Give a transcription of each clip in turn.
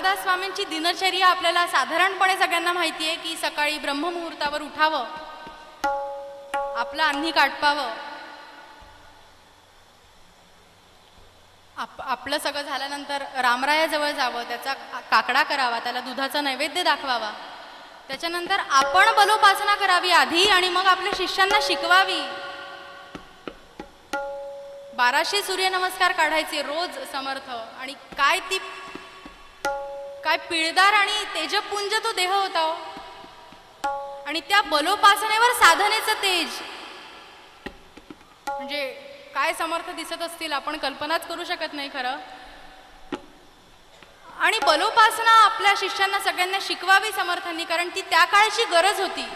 रामदास स्वामींची दिनचर्या आपल्याला साधारणपणे सगळ्यांना माहिती आहे की सकाळी ब्रह्ममुहूर्तावर उठावं, आपलं अन्नी काटपावं, आपलं सगळं झाल्यानंतर रामरायाजवळ जावं, त्याचा काकडा करावा, त्याला दुधाचा नैवेद्य दाखवावा, त्याच्यानंतर आपण बलोपासना करावी आधी आणि मग आपल्या शिष्यांना शिकवावी. 1200 सूर्यनमस्कार काढायचे रोज समर्थ. आणि काय पिळदार आणि तेजपुंज तो देह होता हो. आणि त्या बलोपासनेवर साधनेचं तेज म्हणजे काय समर्थ दिसत असतील, आपण कल्पनाच करू शकत नाही खरं. आणि बलोपासना आपल्या शिष्यांना सगळ्यांना शिकवावी समर्थांनी, कारण ती त्या काळची गरज होती.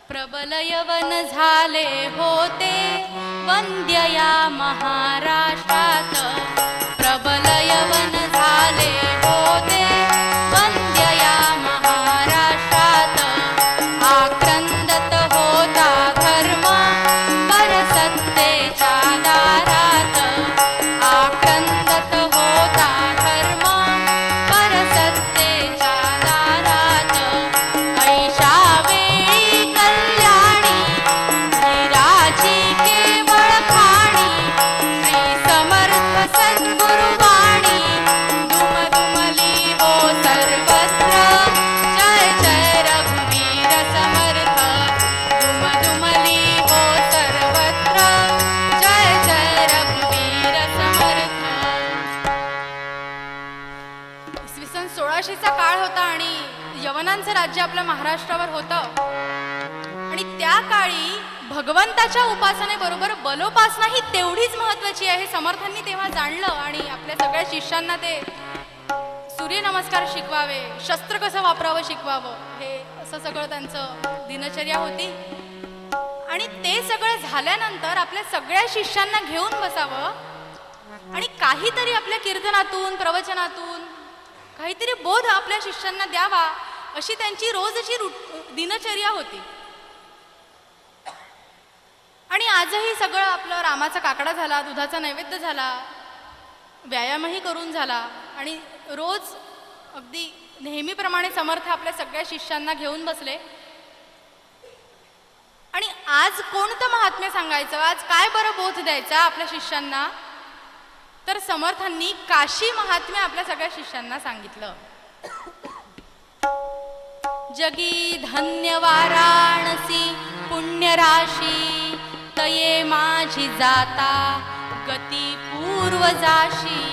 प्रबल यवन झाले होते वंद्य या महाराष्ट्रात, प्रबल यवन झाले होते वंद्य या महाराष्ट्रात, आक्रंदत होता धर्म परसत्तेच्या दारात, आक्रंदत होता धर्म परसत्तेच्या दारात, ऐशा वेळी कल्याणी धीराची केवळ खाणी, श्री समर्थ सद्गुरुवाणी दुमदुमली हो सर्वत्र, जय जय रघुवीर समर्थ दुमदुमली हो सर्वत्र, जय जय रघुवीर समर्थ. इसवी सन 1600चा काळ होता आणि यवनांचं राज्य आपल्या महाराष्ट्रावर होतं. आणि त्या काळी भगवंताच्या उपासनेबरोबर बलोपासना ही तेवढीच महत्वाची आहे हे समर्थांनी तेव्हा जाणलं. आणि आपल्या सगळ्या शिष्यांना ते सूर्यनमस्कार शिकवावे, शस्त्र कसं वापरावं शिकवावं, हे असं सगळं त्यांचं दिनचर्या होती. आणि ते सगळं झाल्यानंतर आपल्या सगळ्या शिष्यांना घेऊन बसावं आणि काहीतरी आपल्या कीर्तनातून प्रवचनातून काहीतरी बोध आपल्या शिष्यांना द्यावा, अशी त्यांची रोजची दिनचर्या होती. आणि आजही सगळं आपलं रामाचा काकडा झाला, दुधाचा नैवेद्य झाला, व्यायामही करून झाला आणि रोज अगदी नेहमीप्रमाणे समर्थ आपल्या सगळ्या शिष्यांना घेऊन बसले. आणि आज कोणतं महात्म्य सांगायचं, आज काय बरं बोध द्यायचा आपल्या शिष्यांना, तर समर्थांनी काशी महात्म्य आपल्या सगळ्या शिष्यांना सांगितलं. जगी धन्य वाराणसी पुण्यराशी, तये माझी जाता गती पूर्व जाशी,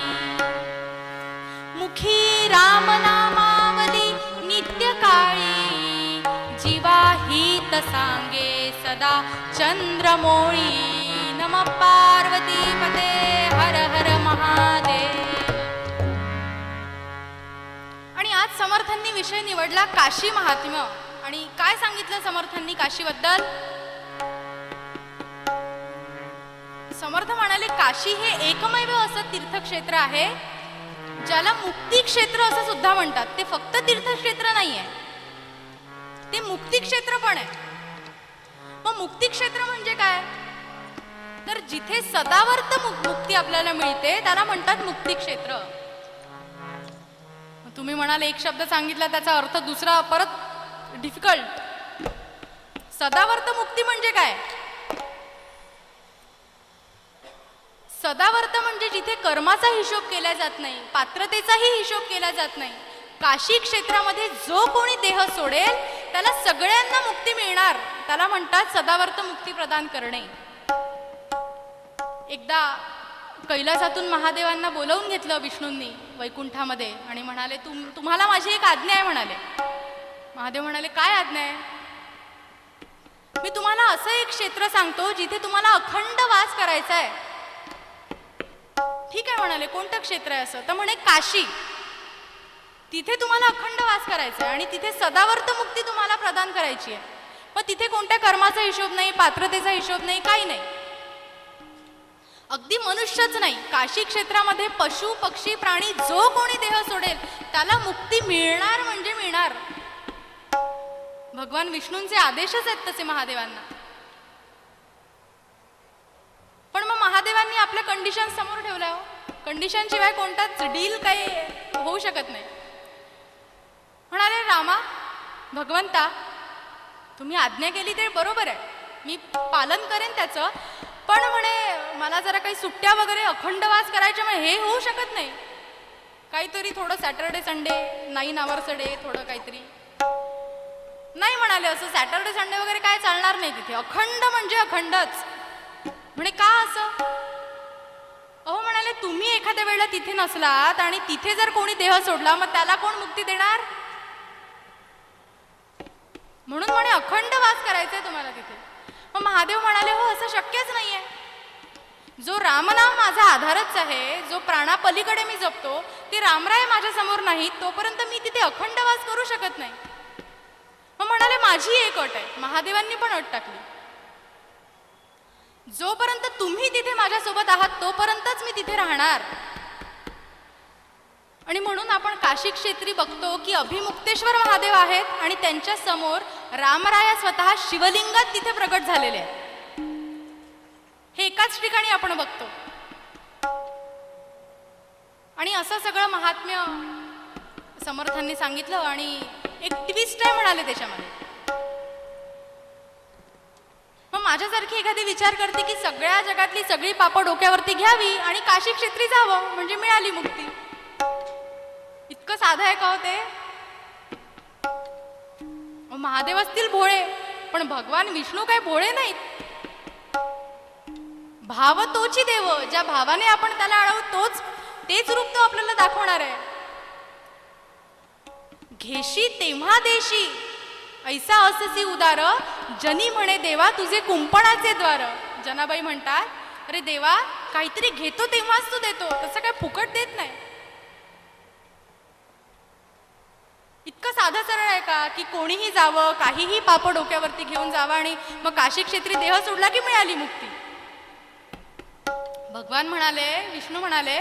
मुखी राम नामावली नित्य काळी, जीवा हित सांगे सदा चंद्रमोळी, नम पार्वती पते हर हर महादेव. आणि आज समर्थांनी विषय निवडला काशी महात्म्य. आणि काय सांगितलं समर्थांनी काशीबद्दल? समर्थ म्हणाले काशी हे एकमेव असं तीर्थक्षेत्र आहे ज्याला मुक्ती क्षेत्र असं सुद्धा म्हणतात. ते फक्त तीर्थक्षेत्र नाहीये, ते मुक्ती क्षेत्र पण आहे. मग मुक्ती क्षेत्र म्हणजे काय, तर जिथे सदावर्त मुक्ती आपल्याला मिळते त्याला म्हणतात मुक्ती क्षेत्र. तुम्ही म्हणाल एक शब्द सांगितला त्याचा अर्थ दुसरा परत डिफिकल्ट. सदावर्त मुक्ती म्हणजे काय? सदावर्त म्हणजे जिथे कर्माचा हिशोब केला जात नाही, पात्रतेचाही हिशोब केला जात नाही. काशी क्षेत्रामध्ये जो कोणी देह सोडेल त्याला सगळ्यांना मुक्ती मिळणार, त्याला म्हणतात सदावर्त मुक्ती प्रदान करणे. एकदा कैलासातून महादेवांना बोलवून घेतलं विष्णूंनी वैकुंठामध्ये आणि म्हणाले तुम्हाला माझी एक आज्ञा आहे म्हणाले. महादेव म्हणाले काय आज्ञा आहे? मी तुम्हाला असं एक क्षेत्र सांगतो जिथे तुम्हाला अखंड वास करायचा आहे. ठीक आहे म्हणाले, कोणतं क्षेत्र आहे असं? तर म्हणे काशी. तिथे तुम्हाला अखंड वास करायचा आहे आणि तिथे सदावर्त मुक्ती तुम्हाला प्रदान करायची आहे. मग तिथे कोणत्या कर्माचा हिशोब नाही, पात्रतेचा हिशोब नाही, काही नाही. अगदी मनुष्यच नाही, काशी क्षेत्रामध्ये पशु पक्षी प्राणी जो कोणी देह सोडेल त्याला मुक्ती मिळणार म्हणजे मिळणार. भगवान विष्णूंचे आदेशच आहेत तसे महादेवांना. पण मग महादेवांनी आपल्या कंडिशन समोर ठेवल्या. कंडिशन शिवाय कोणताच डील काही होऊ शकत नाही. म्हणाले, रामा भगवंता, तुम्ही आज्ञा केली ते बरोबर आहे, मी पालन करेन त्याचं, पण म्हणे मला जरा काही सुट्ट्या वगैरे अखंडवास करायच्या, म्हणे हे होऊ शकत नाही. काहीतरी थोडं Saturday Sunday 9 hours a day थोडं काहीतरी. नाही म्हणाले, असं सॅटर्डे संडे वगैरे काय चालणार नाही तिथे, अखंड म्हणजे अखंडच. म्हणे का असं? अहो म्हणाले, तुम्ही एखाद्या वेळेला तिथे नसलात आणि तिथे जर कोणी देह सोडला, मग त्याला कोण मुक्ती देणार? म्हणून म्हणे अखंड वास करायचंय तुम्हाला तिथे. मग महादेव म्हणाले, हो असं शक्यच नाहीये. जो रामनाम माझा आधारच आहे, जो प्राणापलीकडे मी जपतो, ते रामराय माझ्या समोर नाही, तोपर्यंत मी तिथे अखंड वास करू शकत नाही. मग म्हणाले, माझी एक अट आहे. महादेवांनी पण अट टाकली, जोपर्यंत तुम्ही तिथे माझ्यासोबत आहात तोपर्यंतच मी तिथे राहणार. आणि म्हणून आपण काशी क्षेत्री बघतो की अभिमुक्तेश्वर महादेव आहेत आणि त्यांच्या समोर रामराया स्वतः शिवलिंगात तिथे प्रकट झालेले आहेत. हे एकाच ठिकाणी आपण बघतो. आणि असं सगळं महात्म्य समर्थांनी सांगितलं. आणि एक ट्विस्ट आहे म्हणाले त्याच्यामध्ये. मग माझ्यासारखी एखादी विचार करते की सगळ्या जगातली सगळी पापं डोक्यावरती घ्यावी आणि काशी क्षेत्री जावं म्हणजे मिळाली मुक्ती. इतकं साधं आहे का होते? महादेव असतील भोळे, पण भगवान विष्णू काय भोळे नाहीत. भाव तोची देव, ज्या भावाने आपण त्याला अडवू तेच रूप तो आपल्याला दाखवणार आहे. घेशी तेव्हा देशी ऐसा अससी उदार, जनी म्हणे देवा तुझे कुंपणाचे द्वार. जनाबाई म्हणतात, अरे देवा काहीतरी घेतो तेव्हाच तू देतो, तसं काय फुकट देत नाही. इतकं साधं सरळ आहे का की कोणीही जावं, काहीही पाप डोक्यावरती घेऊन जावं आणि मग काशी क्षेत्री देह सोडला की मिळाली मुक्ती. भगवान म्हणाले, विष्णू म्हणाले,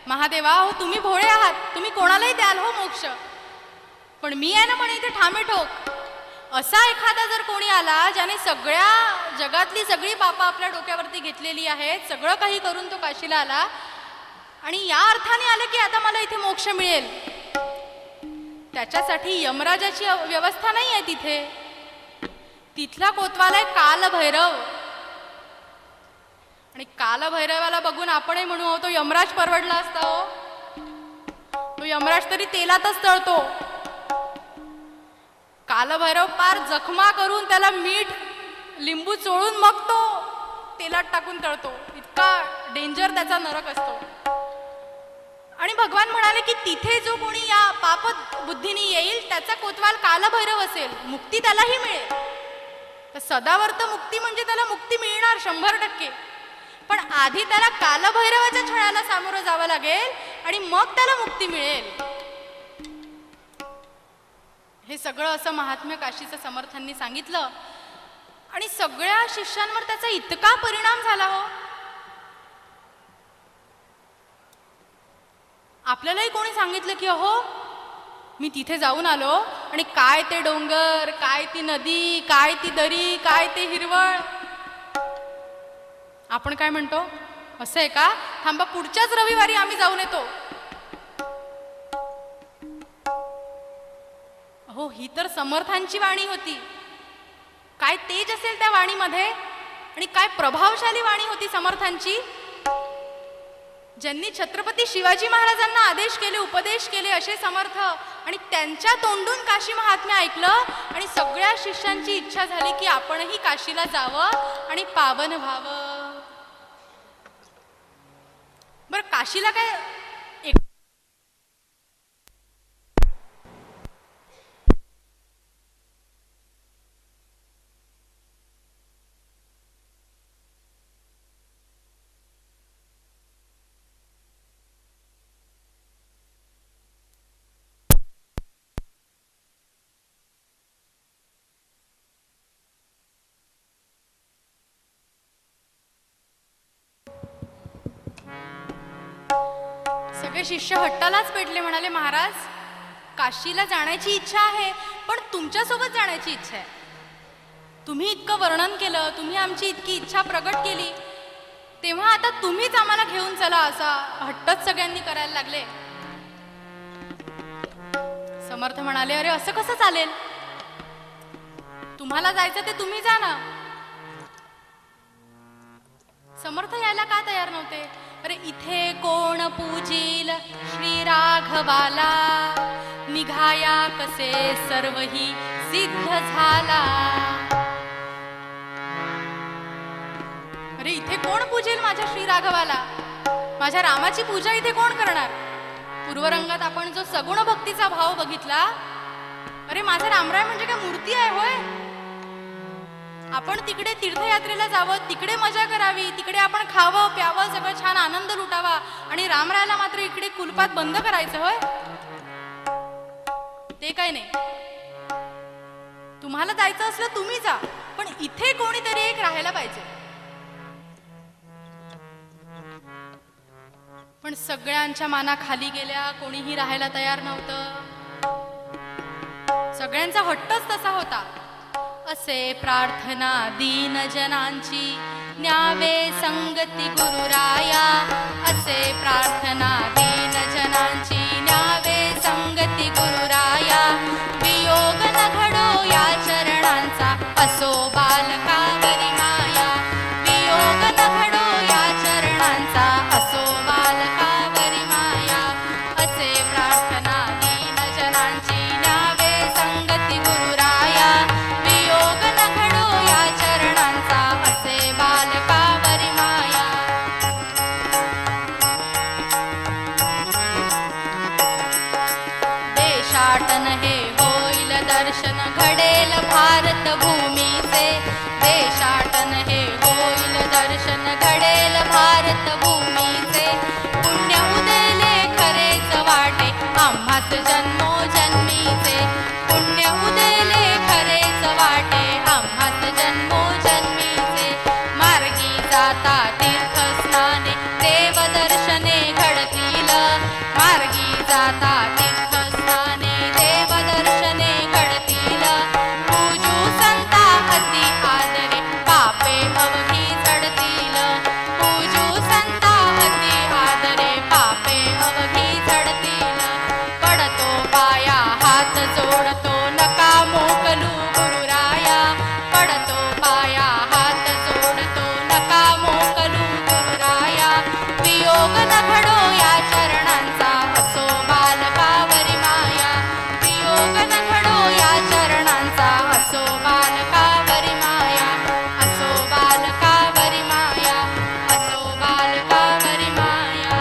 महादेवा हो तुम्ही भोळे आहात, तुम्ही कोणालाही द्याल हो मोक्ष, पण मी आहे ना म्हणे इथे ठामे ठोक. असा एखादा जर कोणी आला ज्याने सगळ्या जगातली सगळी पापं आपल्या डोक्यावरती घेतलेली आहेत, सगळं काही करून तो काशीला आला आणि या अर्थाने आले की आता मला इथे मोक्ष मिळेल, त्याच्यासाठी यमराजाची व्यवस्था नाही आहे तिथे. तिथला कोतवाल आहे कालभैरव. आणि कालभैरवाला बघून आपणही म्हणू, तो यमराज परवडला असता हो. तो यमराज तरी तेलातच तळतो. कालभैरव पार जखमा करून त्याला मीठ लिंबू चोळून मग तो तेलात टाकून तळतो. इतका डेंजर त्याचा नरक असतो. आणि भगवान म्हणाले की तिथे जो कोणी या पाप बुद्धीने येईल त्याचा कोतवाल कालभैरव असेल, मुक्ती त्यालाही मिळेल. तर सदावर्त मुक्ती म्हणजे त्याला मुक्ती मिळणार 100%. पण आधी त्याला कालभैरवाच्या छळाला सामोरं जावं लागेल आणि मग त्याला मुक्ती मिळेल. हे सगळं असं महात्म्य काशीचं समर्थांनी सांगितलं. आणि सगळ्या शिष्यांवर त्याचा इतका परिणाम झाला हो. आपल्यालाही कोणी सांगितलं की अहो मी तिथे जाऊन आलो आणि काय ते डोंगर, काय ती नदी, काय ती दरी, काय ते हिरवळ. आपण काय म्हणतो, असं आहे का, थांबा पुढच्याच रविवारी आम्ही जाऊन येतो. हो ही तर समर्थांची वाणी होती. काय तेज असेल त्या वाणीमध्ये आणि काय प्रभावशाली वाणी होती समर्थांची. ज्यांनी छत्रपती शिवाजी महाराजांना आदेश केले, उपदेश केले असे समर्थ, आणि त्यांच्या तोंडून काशी महात्म्य ऐकलं आणि सगळ्या शिष्यांची इच्छा झाली की आपणही काशीला जावं आणि पावन व्हावं. बरं काशीला काय सगळे शिष्य हट्टालाच पेटले. म्हणाले, महाराज काशीला जाण्याची इच्छा आहे पण तुमच्यासोबत जाण्याची इच्छा आहे. तुम्ही इतकं वर्णन केलं, तुम्ही आमची इतकी इच्छा प्रकट केली, तेव्हा आता तुम्हीच आम्हाला घेऊन चला, असा हट्टच सगळ्यांनी करायला लागले. समर्थ म्हणाले, अरे असं कसं चालेल? तुम्हाला जायचं ते तुम्ही जा ना. समर्थ यायला का तयार नव्हते? अरे इथे कोण पूजील श्री राघवाला, निघाया कसे सर्वही सिद्ध झाला. अरे इथे कोण पूजेल माझ्या श्री राघवाला? माझ्या रामाची पूजा इथे कोण करणार? पूर्वरंगात आपण जो सगुण भक्तीचा भाव बघितला, अरे माझा रामराय म्हणजे काय मूर्ती आहे होय? आपण तिकडे तीर्थयात्रेला जावं, तिकडे मजा करावी, तिकडे आपण खावं प्यावं, सगळं छान आनंद लुटावा, आणि रामरायाला मात्र इकडे कुलपात बंद करायचं होय? ते काय नाही. तुम्हाला जायचं असलं तुम्ही जा, पण इथे कोणीतरी एक राहायला पाहिजे. पण सगळ्यांच्या माना खाली गेल्या, कोणीही राहायला तयार नव्हतं. सगळ्यांचा हट्टच तसा होता. असे प्रार्थना दीन जनांची, न्यावे संगती गुरुराया. असे प्रार्थना दीन जनांची, न्यावे संगती गुरुराया. वियोग न घडो या चरणांचा, असो बालकावरी माया. वियोग न घडो या चरणांचा, असो बालकावरी माया. असे प्रार्थना दीन जनांची, न्यावे संगती गुरुराया. वियोग न घडो या चरणांचा, असे बालकावरी माया. देशाटन हे होईल दर्शन, घडेल भारत भूमीचे. देशाटन हे होईल दर्शन, घडेल भारत भूमीचे. पुण्य उदेले खरेच वाटे, आम्हास जन्मोजन्मीचे. पुण्य उदेले खरेच वाटे, आम्हास जन्मोजन्मीचे. मार्गी जाता तीर्थ स्नाने, देव दर्शने घडतील. मार्गी जाता तीर्थ स्नाने, देव दर्शने घडतील. पूजू संता अति आदरे, पापे अवघी झडतील. पूजू संता अति आदरे, पापे अवघी झडतील. पडतो पाया हात जोडतो, नका मोकलू गुरुराया. पडतो पाया हात जोडतो, नका मोकलू गुरुराया. वियोग न घडो या चरणांचा, असो बालकावरी माया. वियोग न घडो या चरणांचा, असो बालकावरी माया. असो बालकावरी माया. असो बालकावरी माया.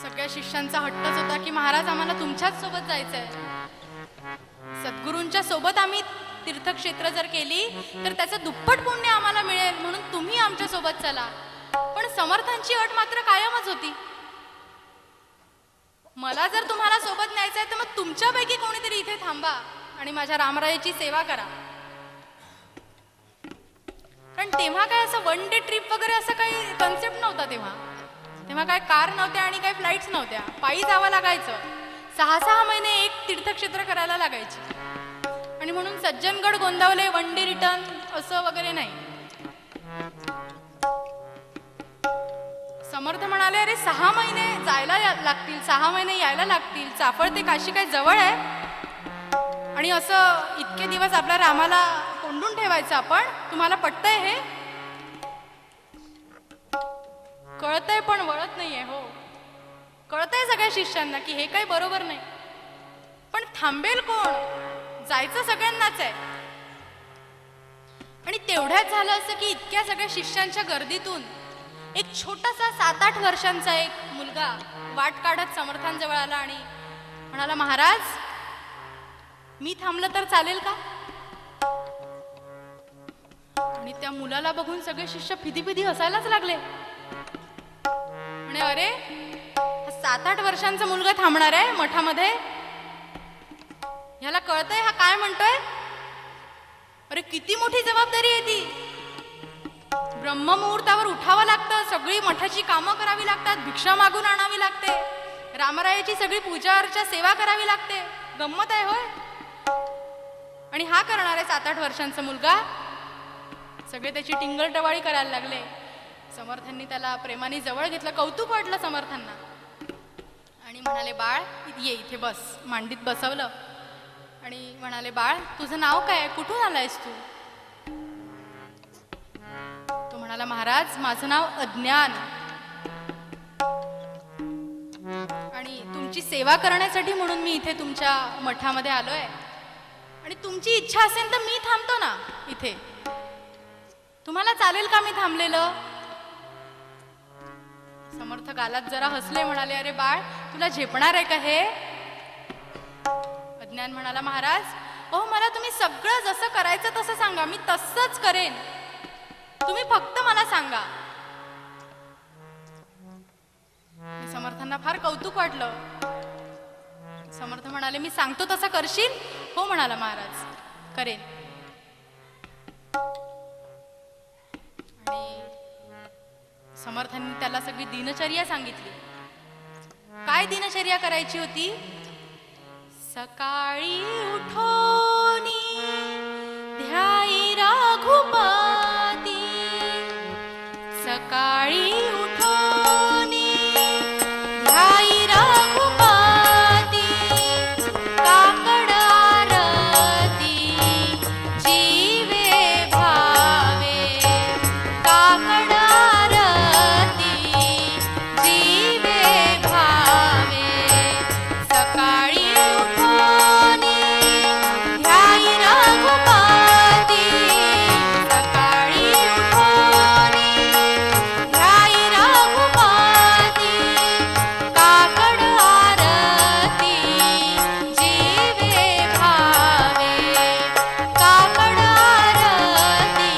सगळ्या शिष्यांचा हट्टच होता की महाराज आम्हाला तुमच्याच सोबत जायचंय. सद्गुरूंच्या सोबत आम्ही तीर्थक्षेत्र जर केली तर त्याचं दुप्पट पुण्य आम्हाला मिळेल, म्हणून तुम्ही आमच्या सोबत चला. पण समर्थांची अट मात्र कायमच होती, मला जर तुम्हाला सोबत न्यायचंय तर मग तुमच्यापैकी कोणीतरी इथे थांबा आणि माझ्या रामरायाची सेवा करा. कारण तेव्हा काय असं वन डे ट्रिप वगैरे असं काही कन्सेप्ट नव्हता. तेव्हा काय कार नव्हत्या आणि काही फ्लाईट्स नव्हत्या. पायी जावं लागायचं. 6-6 महिने एक तीर्थक्षेत्र करायला लागायची. आणि म्हणून Sajjangad Gondavale one day return असं वगैरे नाही. समर्थ म्हणाले, अरे 6 महिने जायला लागतील, 6 महिने यायला लागतील. चाफळ ते काशी काय जवळ आहे? आणि असं इतके दिवस आपल्या रामाला कोंडून ठेवायचं आपण? तुम्हाला पटतंय हे? कळतंय पण वळत नाहीये. हो, कळतंय सगळ्या शिष्यांना की हे काही बरोबर नाही. पण थांबेल कोण? जायचं सगळ्यांनाच आहे. आणि तेवढ्यात झालं असं की इतक्या सगळ्या शिष्यांच्या गर्दीतून एक छोटासा 7-8 वर्षांचा एक मुलगा वाट काढत समर्थांजवळ आला आणि म्हणाला, महाराज मी थांबलं तर चालेल का? आणि त्या मुलाला बघून सगळे शिष्य फिदी हसायलाच लागले. म्हणे, अरे 7-8 वर्षांचा मुलगा थांबणार आहे मठामध्ये? ह्याला कळतंय हा काय म्हणतोय? अरे किती मोठी जबाबदारी आहे ती. ब्रह्ममुहूर्तावर उठावं लागतं, सगळी मठाची कामं करावी लागतात, भिक्षा मागून आणावी लागते, रामरायाची सगळी पूजा अर्चा सेवा करावी लागते. गंमत आहे होय? आणि हा करणार आहे 7-8 वर्षांचा मुलगा? सगळे त्याची टिंगलटवाळी करायला लागले. समर्थांनी त्याला प्रेमाने जवळ घेतलं, कौतुक वाटलं समर्थांना. आणि म्हणाले, बाळ ये इथे बस. मांडीत बसवलं आणि म्हणाले, बाळ तुझं नाव काय, कुठून आलायस तू? तो म्हणाला, महाराज माझं नाव अज्ञान आणि तुमची सेवा करण्यासाठी म्हणून मी इथे तुमच्या मठामध्ये आलोय आणि तुमची इच्छा असेल तर मी थांबतो ना इथे. तुम्हाला चालेल का मी थांबलेलं? समर्थ गालात जरा हसले, म्हणाले, अरे बाळ तुला झेपणार आहे का हे? अज्ञान म्हणाला, महाराज हो मला तुम्ही सगळं जसं करायचं तसं सांगा, मी तसंच करेन, तुम्ही फक्त मला सांगा. समर्थांना फार कौतुक वाटलं. समर्थ म्हणाले, मी सांगतो तसं करशील? हो म्हणाला महाराज, करेन. आणि समर्थांनी त्याला सगळी दिनचर्या सांगितली. काय दिनचर्या करायची होती? सकाळी उठोनी ध्याई रघुपती, सकाळी उठोनी ध्याई रघुपती, काकड आरती जीवे भावे, काकड आरती जीवे भावे, सकाळी उठोनी ध्याई रघुपती, सकाळी उठोनी ध्याई रघुपती, काकड आरती जीवे भावे, काकड आरती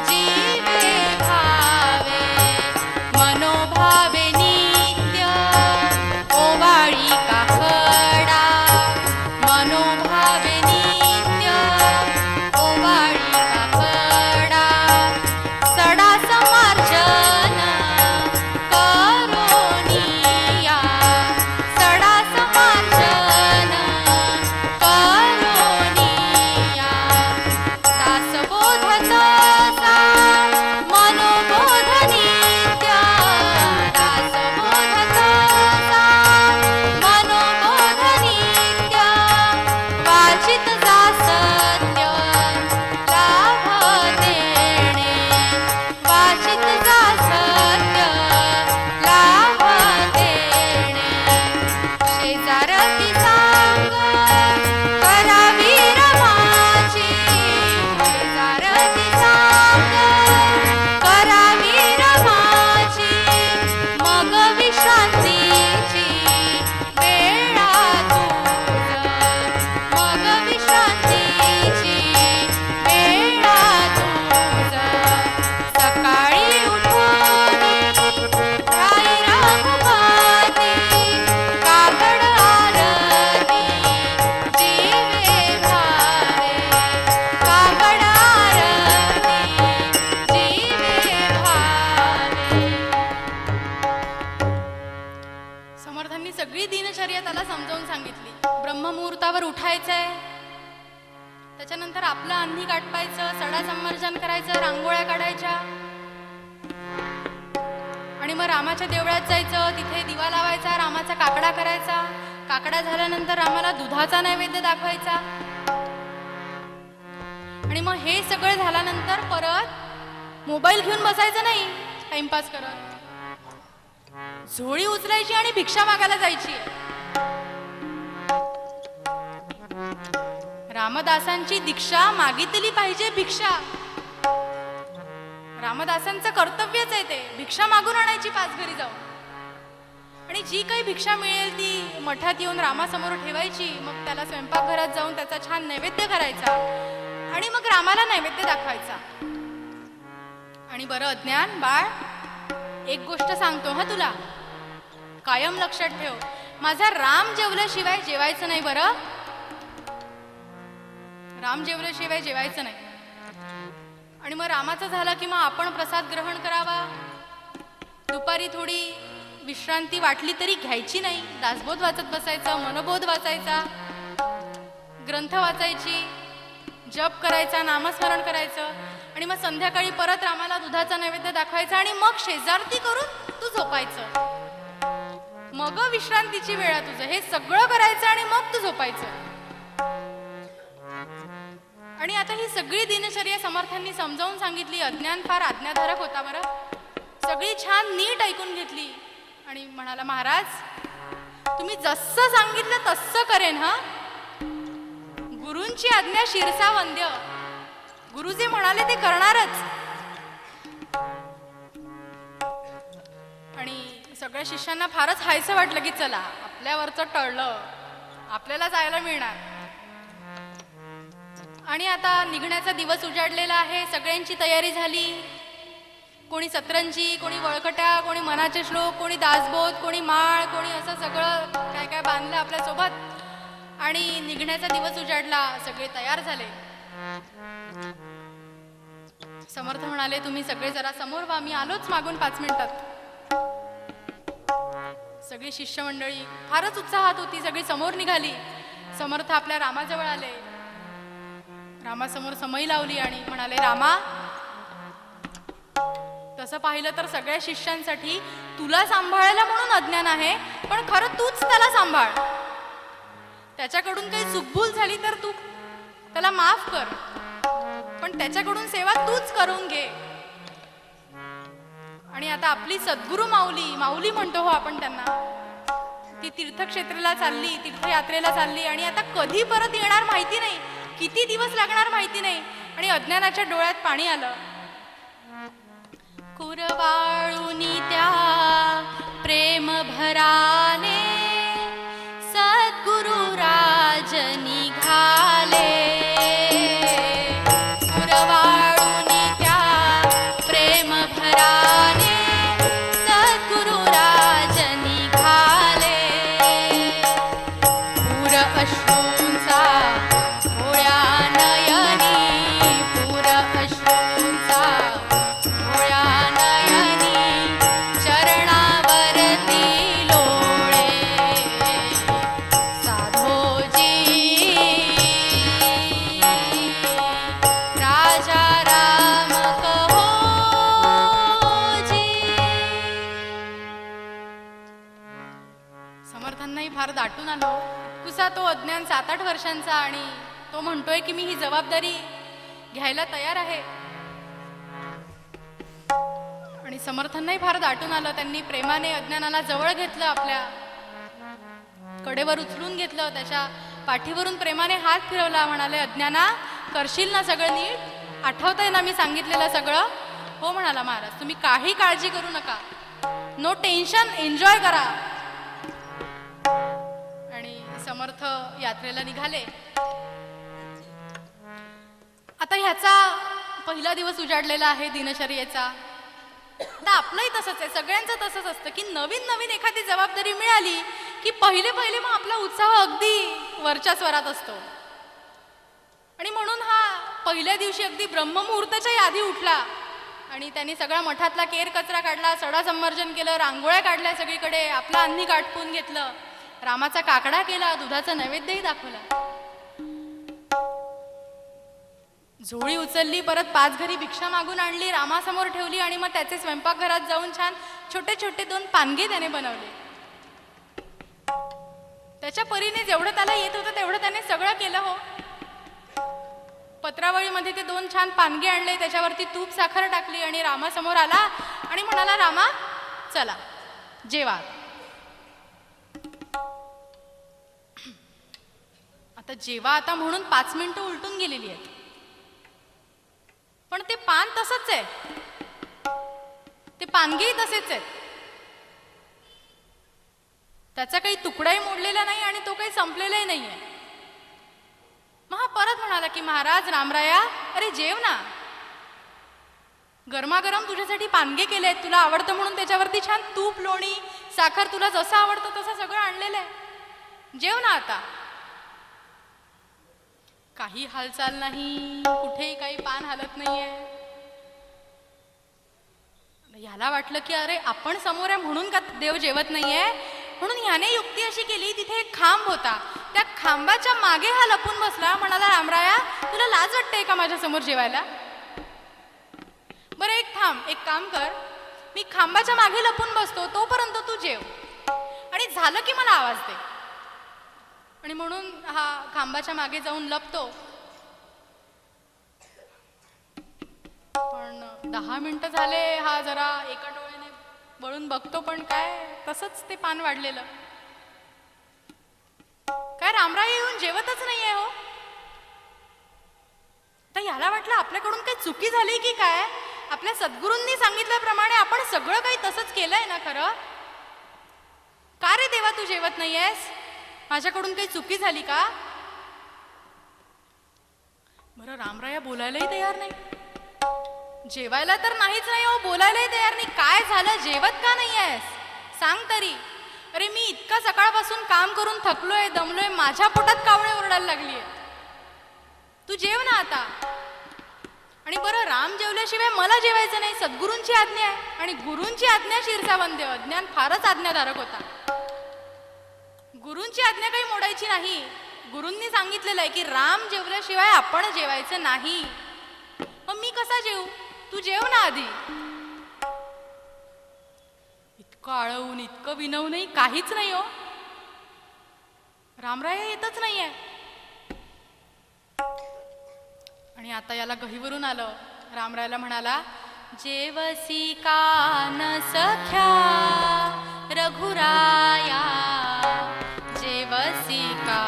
जीवे भावे, मनोभावे नित्य ओवाळी काकडा, मनोभावे नित्य ओवाळी काकडा, सडा समार्जन करोनिया, सडा समार्जन करोनिया, दासबोध तसा मनोबोध नित्य, दासबोध तसा मनोबोध नित्य, वाचित जा सत्य लाभ देणे, वाचित जा सत्य लाभ देणे, शेजारती सांग करावी रमाची, शेजारती सांग करावी रमाची, मग विश्रांतीची वेळा तुझ, मग विश्रांतीची वेळा तुझ, सकाळी उठोनी ध्याई रघुपती, काकड आरती जीवे भावे, काकड आरती जीवे भावे. समर्थांनी सगळी दिनचर्या त्याला समजावून सांगितली. ब्रह्ममुहूर्तावर उठायचंय, त्याच्यानंतर आपलं अंधी काटपायचं, सडा संमर्जन करायचं, रांगोळ्या काढायच्या आणि मग रामाच्या देवळात जायचं, तिथे दिवा लावायचा, रामाचा काकडा करायचा, काकडा झाल्यानंतर रामाला दुधाचा नैवेद्य दाखवायचा आणि मग हे सगळं झाल्यानंतर परत मोबाईल घेऊन बसायचं नाही टाइमपास करत, झोळी उचलायची आणि भिक्षा मागायला जायची. रामदासांची दीक्षा मागितली पाहिजे भिक्षा. रामदासांचं कर्तव्यच आहे ते, भिक्षा मागून आणायची पाच घरी जाऊन आणि जी काही भिक्षा मिळेल ती मठात येऊन रामासमोर ठेवायची. मग त्याला स्वयंपाकघरात जाऊन त्याचा छान नैवेद्य करायचा आणि मग रामाला नैवेद्य दाखवायचा. आणि बरं अज्ञान बाळ, एक गोष्ट सांगतो हा तुला, कायम लक्षात ठेव, माझा राम जेवल्याशिवाय जेवायचं नाही. बरं, राम जेवल्याशिवाय जेवायचं नाही. आणि मग रामाचं झालं की मग आपण प्रसाद ग्रहण करावा. दुपारी थोडी विश्रांती वाटली तरी घ्यायची नाही, दासबोध वाचत बसायचं, मनोबोध वाचायचा, ग्रंथ वाचायची, जप करायचा, नामस्मरण करायचं आणि मग संध्याकाळी परत रामाला दुधाचा नैवेद्य दाखवायचा आणि मग शेजारती करून तू झोपायचं. मग विश्रांतीची वेळ आहे तुझं. हे सगळं करायचं आणि मग तू झोपायचं. आणि आता ही सगळी दिनचर्या समर्थांनी समजावून सांगितली. अज्ञान फार आज्ञाधारक होता बरं. सगळी छान नीट ऐकून घेतली आणि म्हणाला, महाराज तुम्ही जसं सांगितलं तसं करेन. हा, गुरूंची आज्ञा शिरसा वंद्य. गुरु जे म्हणाले ते करणारच. आणि सगळ्या शिष्यांना फारच हायसं वाटलं की चला आपल्यावरचं टळलं, आपल्याला जायला मिळणार. आणि आता निघण्याचा दिवस उजाडलेला आहे. सगळ्यांची तयारी झाली. कोणी सतरंजी, कोणी वळकट्या, कोणी मनाचे श्लोक, कोणी दासबोध, कोणी माळ, कोणी असं सगळं काय काय बांधलं आपल्यासोबत. आणि निघण्याचा दिवस उजाडला. सगळे तयार झाले. समर्थ म्हणाले, तुम्ही सगळे जरा समोर व्हा, मी आलोच मागून 5 मिनिटात. सगळी शिष्यमंडळी फारच उत्साहात होती. सगळी समोर निघाली. समर्थ आपल्या रामाजवळ आले. रामासमोर समई लावली आणि म्हणाले, रामा तसं पाहिलं तर सगळ्या शिष्यांसाठी तुला सांभाळायला म्हणून अज्ञान आहे, पण खरं तूच त्याला सांभाळ. त्याच्याकडून काही चुकभूल झाली तर तू त्याला माफ कर, पण त्याच्याकडून सेवा तूच करून घे. आणि आता आपली सद्गुरू माऊली, माऊली म्हणतो हो आपण त्यांना, ती तीर्थक्षेत्राला चालली, तीर्थयात्रेला चालली आणि आता कधी परत येणार माहिती नाही, किती दिवस लागणार माहिती नाही. आणि अज्ञानाच्या डोळ्यात पाणी आलं. कुरवाळूनी त्या प्रेम भराने सद्गुरु राज निघाले. कुरवाळूनी त्या प्रेम भराने सद्गुरु राज निघाले. पूर अश्रूंचा डोळ्या नयनी, पूर अश्रूंचा डोळ्या फार दाटून आलो. कुसा तो अज्ञान 7-8 वर्षांचा आणि तो म्हणतोय की मी ही जबाबदारी घ्यायला तयार आहे. आणि समर्थांनाही फार दाटून आलं. त्यांनी प्रेमाने अज्ञानाला जवळ घेतलं, आपल्या कडेवर उचलून घेतलं, त्याच्या पाठीवरून प्रेमाने हात फिरवला. म्हणाले, अज्ञाना करशील ना सगळं नीट? आठवतंय ना मी सांगितलेलं सगळं? हो म्हणाला महाराज, तुम्ही काही काळजी करू नका, नो टेन्शन, एन्जॉय करा. आणि समर्थ यात्रेला निघाले. आता ह्याचा पहिला दिवस उजाडलेला आहे दिनचर्येचा. तर आपलंही तसंच आहे, सगळ्यांचं तसंच असतं की नवीन नवीन एखादी जबाबदारी मिळाली की पहिले पहिले मग आपला उत्साह अगदी वरच्या स्वरात असतो. आणि म्हणून हा पहिल्या दिवशी अगदी ब्रह्ममुहूर्ताच्या आधी उठला आणि त्यांनी सगळा मठातला केर कचरा काढला, सडा संवर्जन केलं, रांगोळ्या काढल्या सगळीकडे, आपला अन्नी काटपून घेतलं, रामाचा काकडा केला, दुधाचा नैवेद्यही दाखवला. झोळी उचलली, परत 5 घरी भिक्षा मागून आणली, रामासमोर ठेवली आणि मग त्याचे स्वयंपाकघरात जाऊन छान छोटे छोटे 2 पानगे त्याने बनवले. त्याच्या परीने जेवढं त्याला येत होतं तेवढं त्याने सगळं केलं. हो, पत्रावळीमध्ये ते 2 छान पानगे आणले, त्याच्यावरती तूप साखर टाकली आणि रामासमोर आला आणि म्हणाला, रामा चला जेवा. आता जेवा आता म्हणून 5 मिनिटं उलटून गेलेली आहेत, पण ते पान तसंच आहे, ते पानगेही तसेच आहेत. त्याचा काही तुकडाही मोडलेला नाही आणि तो काही संपलेलाही नाहीये. मग हा परत म्हणाला की महाराज रामराया, अरे जेव ना, गरमागरम तुझ्यासाठी पानगे केले आहेत, तुला आवडतं म्हणून त्याच्यावरती छान तूप, लोणी, साखर, तुला जसं आवडतं तसं सगळं आणलेलं आहे, जेव ना आता. काही हालचाल नाही, कुठेही काही पान हलत नाहीये. ह्याला वाटलं की अरे आपण समोर आहे म्हणून का देव जेवत नाहीये, म्हणून ह्याने युक्ती अशी केली, तिथे एक खांब होता, त्या खांबाच्या मागे हा लपून बसला. म्हणाला, रामराया तुला लाज वाटते का माझ्या समोर जेवायला? बरं एक थांब, एक काम कर, मी खांबाच्या मागे लपून बसतो, तोपर्यंत तू जेव. आणि झालं की मला आवाज दे. आणि म्हणून हा खांबाच्या मागे जाऊन लपतो. पण 10 मिनिटं झाले, हा जरा एका डोळ्याने वळून बघतो, पण काय तसंच ते पान वाढलेलं. काय रामराय येऊन जेवतच नाहीये हो. तर याला वाटलं आपल्याकडून काही चुकी झाली की काय. आपल्या सद्गुरूंनी सांगितल्याप्रमाणे आपण सगळं काही तसंच केलंय ना खरं. का रे देवा तू जेवत नाहीयेस, माझ्याकडून काही चुकी झाली का. बरं रामराया बोलायलाही तयार नाही. जेवायला तर नाहीच नाही हो, बोलायलाही तयार नाही. काय झालं, जेवत का नाहीयेस सांग तरी. अरे मी इतका सकाळपासून काम करून थकलोय, दमलोय, माझ्या पोटात कावळे ओरडायला लागलीये. तू जेव ना आता. आणि बरं राम जेवल्याशिवाय मला जेवायचं नाही, सद्गुरूंची आज्ञा आहे. आणि गुरूंची आज्ञा शिरसावंद्य. अज्ञान फारच आज्ञाधारक होता. गुरूंची आज्ञा काही मोडायची नाही. गुरूंनी सांगितलेलं आहे की राम जेवल्याशिवाय आपण जेवायचं नाही. मग मी कसा जेवू, तू जेव ना आधी. इतकं आळवून इतकं विनवूनही काहीच नाही हो. रामराय येतच नाहीये. आणि आता याला गहीवरून आलं. रामरायला म्हणाला, जेवसी का न सख्या रघुराया, जेवसी का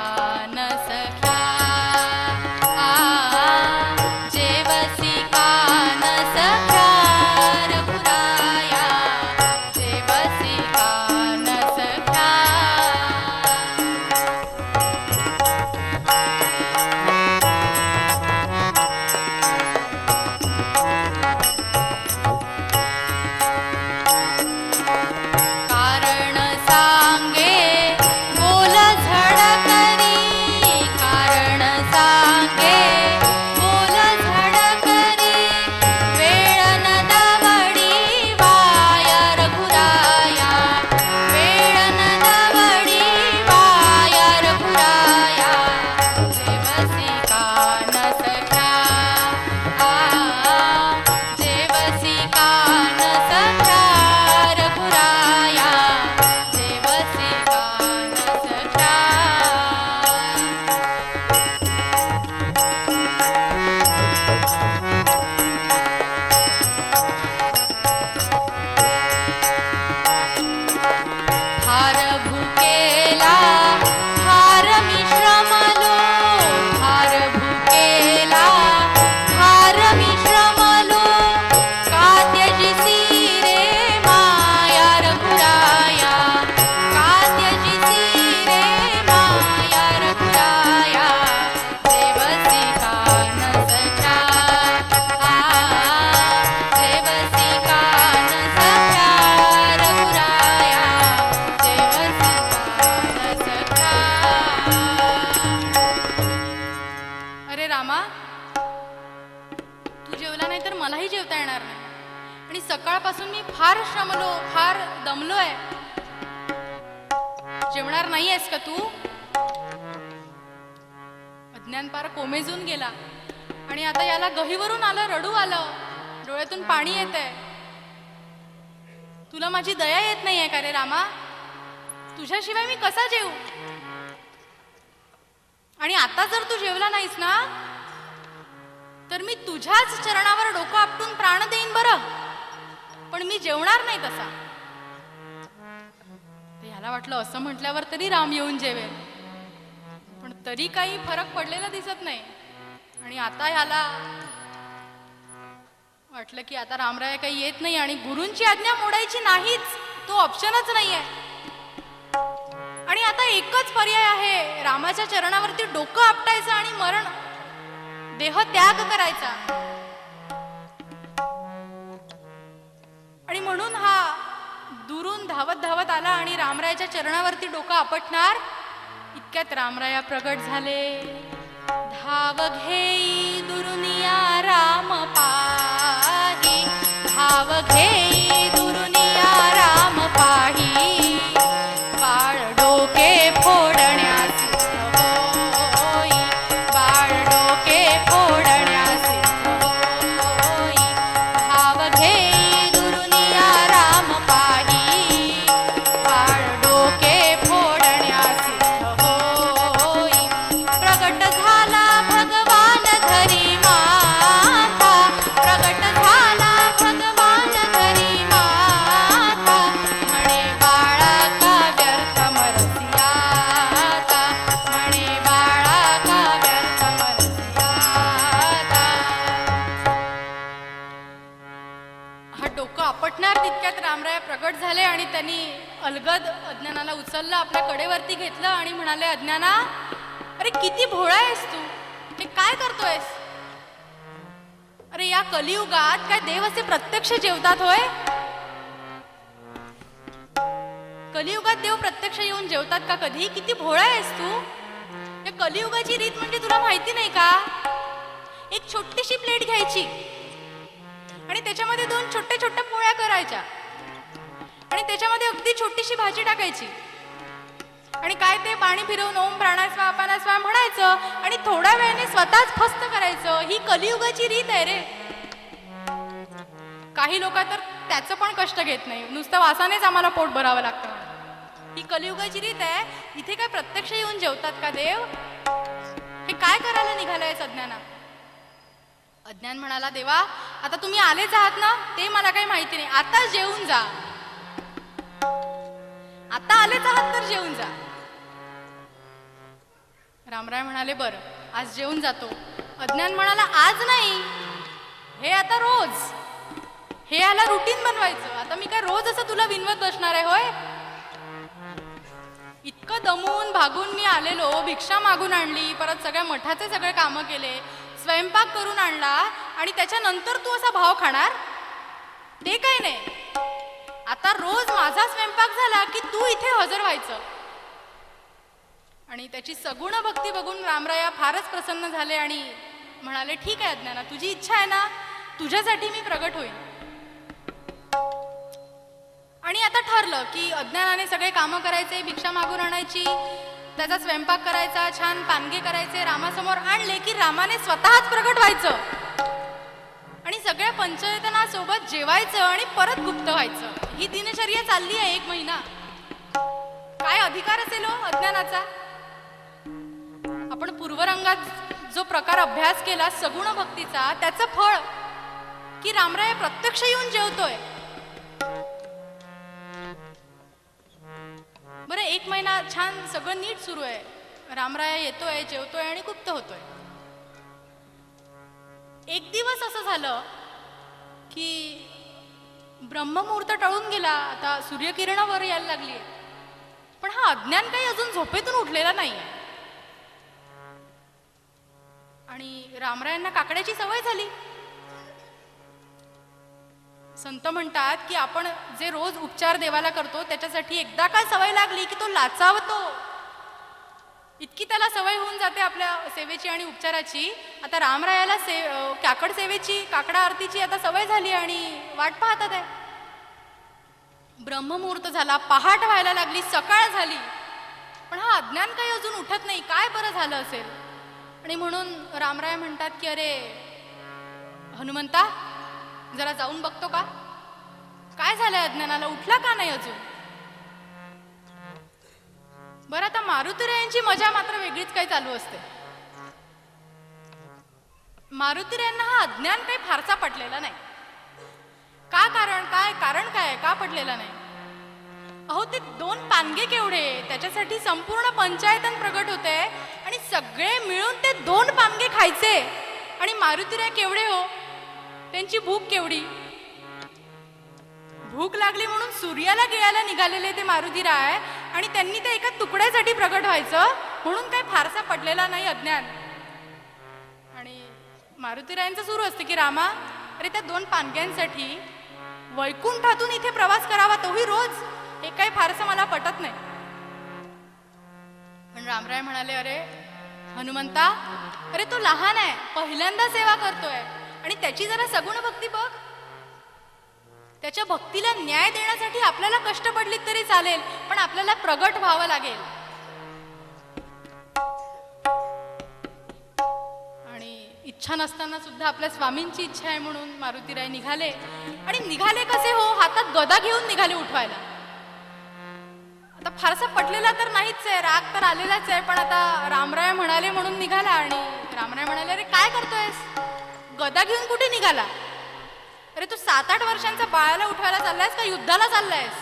न सख्या. जेवसी का न सख्या रघुराया, जेवसी का न सख्या. कारण सांगे बोल झड करी, कारण सांगे बोल झड करी, वेळ न दवडी वाया रघुराया, वेळ न दवडी वाया रघुराया, जेवसी का न सख्या. जेवसी का न सख्या रघुराया, जेवसी का न सख्या. फार भुकेला फार मी श्रमलो, फार भुकेला फार मी श्रमलो, का त्यजिसी रे माया रघुराया, का त्यजिसी रे माया रघुराया, जेवसी का न सख्या. जेवसी का न सख्या रघुराया, जेवसी का न सख्या. अरे रामा, तू जेवला नाही तर मलाही जेवता येणार नाही. आणि सकाळपासून मी फार श्रमलो, फार दमलोय. जेवणार नाहीयेस का तू. अज्ञान पार कोमेजून गेला. आणि आता याला गहीवरून आलं, रडू आलं, डोळ्यातून पाणी येतंय. तुला माझी दया येत नाहीये का रे रामा. तुझ्याशिवाय मी कसा जेवू. आणि आता जर तू जेवला नाहीस ना, तर मी तुझ्याच चरणावर डोकं आपटून प्राण देईन बरं, पण मी जेवणार नाही तसा. याला वाटलं असं म्हटल्यावर तरी राम येऊन जेवेल, पण तरी काही फरक पडलेला दिसत नाही. आणि आता ह्याला वाटलं की आता रामराय काही येत नाही आणि गुरूंची आज्ञा मोडायची नाहीच, तो ऑप्शनच नाहीये. आणि आता एकच पर्याय आहे, रामाच्या चरणावरती डोकं आपटायचं आणि मरण देह त्याग करायचा. आणि म्हणून हा दुरून धावत धावत आला आणि रामरायाच्या चरणावरती डोकं आपटणार. इतक्यात रामराया प्रगट झाले. धाव घेई दुरुनिया राम पाही, धाव घेई दुरुनिया राम पाही, बाळ डोके फोडण्यास होई, बाळ डोके फोडण्यास होई, धाव घेई दुरुनिया राम पाही, बाळ डोके त्यांनी अलगद अज्ञानाला उचललं, आपल्या कडेवरती घेतलं आणि म्हणाले, अज्ञाना, अरे किती भोळा आहेस तू, हे काय करतोयस? अरे या कलियुगात काय देव असे प्रत्यक्ष जेवतात होय? कलियुगात देव प्रत्यक्ष येऊन जेवतात का कधी? किती भोळा आहेस तू. या कलियुगाची रीत म्हणजे तुला माहिती नाही का? एक छोटीशी प्लेट घ्यायची आणि त्याच्यामध्ये 2 छोट्या छोट्या पोळ्या करायच्या आणि त्याच्यामध्ये अगदी छोटीशी भाजी टाकायची आणि काय ते पाणी फिरवून ओम प्राणास्वा अपानास्वा म्हणायचं आणि थोड्या वेळाने स्वतःच फस्त करायचं. ही कलियुगाची रीत आहे रे. काही लोक तर त्याचं पण कष्ट घेत नाही, नुसतं वासानेच आम्हाला पोट भरावं लागतं. ही कलियुगाची रीत आहे. इथे काय प्रत्यक्ष येऊन जेवतात का देव? हे काय करायला निघालंय अज्ञाना? अज्ञान म्हणाला, देवा आता तुम्ही आलेच आहात ना, ते मला काही माहिती नाही, आता जेवून जा. आता आलेच आहात तर जेवून जा. रामराय म्हणाले, बरं आज जेवून जातो. अज्ञान म्हणाला, आज नाही, हे आता रोज, हे याला रुटीन बनवायचं. आता मी काय रोज असं तुला विनवत बसणार आहे होय? इतकं दमून भागून मी आलेलो, भिक्षा मागून आणली, परत सगळ्या मठाचे सगळे कामं केले, स्वयंपाक करून आणला आणि त्याच्यानंतर तू असा भाव खाणार? ते काही नाही. आता रोज माझा स्वयंपाक झाला की तू इथे हजर व्हायचं. आणि त्याची सगुण भक्ती बघून रामराया फारच प्रसन्न झाले आणि म्हणाले, ठीक आहे अज्ञाना, तुझी इच्छा आहे ना, तुझ्यासाठी मी प्रगट होईन. आणि आता ठरलं की अज्ञानाने सगळे कामं करायचे, भिक्षा मागून आणायची, त्याचा स्वयंपाक करायचा, छान पानगे करायचे, रामासमोर आणले की रामाने स्वतःच प्रगट व्हायचं आणि सगळ्या पंचयतनासोबत जेवायचं आणि परत गुप्त व्हायचं. ही दिनचर्या चालली आहे 1 महिना. काय अधिकार असेल हो अज्ञानाचा? आपण पूर्वरंगात जो प्रकार अभ्यास केला सगुण भक्तीचा, त्याचं फळ की रामराय प्रत्यक्ष येऊन जेवतोय. बरं 1 महिना छान सगळं नीट सुरू आहे. रामराया येतोय, जेवतोय आणि गुप्त होतोय. एक दिवस असं झालं की ब्रह्ममुहूर्त टळून गेला. आता सूर्यकिरण वर यायला लागली, पण हा अज्ञान काही अजून झोपेतून उठलेला नाही. आणि रामरायांना काकड्याची सवय झाली. संत म्हणतात की आपण जे रोज उपचार देवाला करतो त्याच्यासाठी एकदा का सवय लागली की तो लाचावतो. इतकी त्याला सवय होऊन जाते आपल्या सेवेची आणि उपचाराची. आता रामरायाला काकड सेवेची, काकडा आरतीची आता सवय झाली आणि वाट पाहतात आहे. ब्रह्ममुहूर्त झाला, पहाट व्हायला लागली, सकाळ झाली, पण हा अज्ञान काही अजून उठत नाही. काय बरं झालं असेल? आणि म्हणून रामराय म्हणतात की अरे हनुमंता, जरा जाऊन बघतो का, काय झालंय अज्ञानाला, उठला का नाही अजून? बरं आता मारुतीरायांची मजा मात्र वेगळीच काही चालू असते. मारुतीरायांना हा अज्ञान काही फारसा पटलेला नाही. का कारण काय का पटलेला नाही? अहो ते 2 पानगे केवढे, त्याच्यासाठी संपूर्ण पंचायतन प्रगट होते आणि सगळे मिळून ते 2 पानगे खायचे. आणि मारुतीराय केवढे हो, त्यांची भूक केवढी. भूक लागली म्हणून सूर्याला गिळायला निघालेले ते मारुतीराय आणि त्यांनी त्या एका तुकड्यासाठी प्रगट व्हायचं म्हणून काय फारसा पडलेला नाही अज्ञान. आणि मारुतीरायांचं सुरू असतं की रामा, अरे त्या 2 पानग्यांसाठी वैकुंठातून इथे प्रवास करावा, तोही रोज, हे काही फारसं मला पटत नाही. पण रामराय म्हणाले, अरे हनुमंता, अरे तो लहान आहे, पहिल्यांदा सेवा करतोय आणि त्याची जरा सगुण भक्ती बघ. त्याच्या भक्तीला न्याय देण्यासाठी आपल्याला कष्ट पडली तरी चालेल, पण आपल्याला प्रगट व्हावं लागेल. आणि इच्छा नसताना सुद्धा आपल्या स्वामींची इच्छा आहे म्हणून मारुतीराय निघाले. आणि निघाले कसे हो, हातात गदा घेऊन निघाले उठवायला. आता फारसा पटलेला तर नाहीच आहे, राग तर आलेलाच आहे, पण आता रामराय म्हणाले म्हणून निघाला. आणि रामराय म्हणाले, अरे काय करतोयस, गदा घेऊन कुठे निघाला? अरे तू 7-8 वर्षांचा बाळाला उठवायला चाललायस का युद्धाला चाललायस?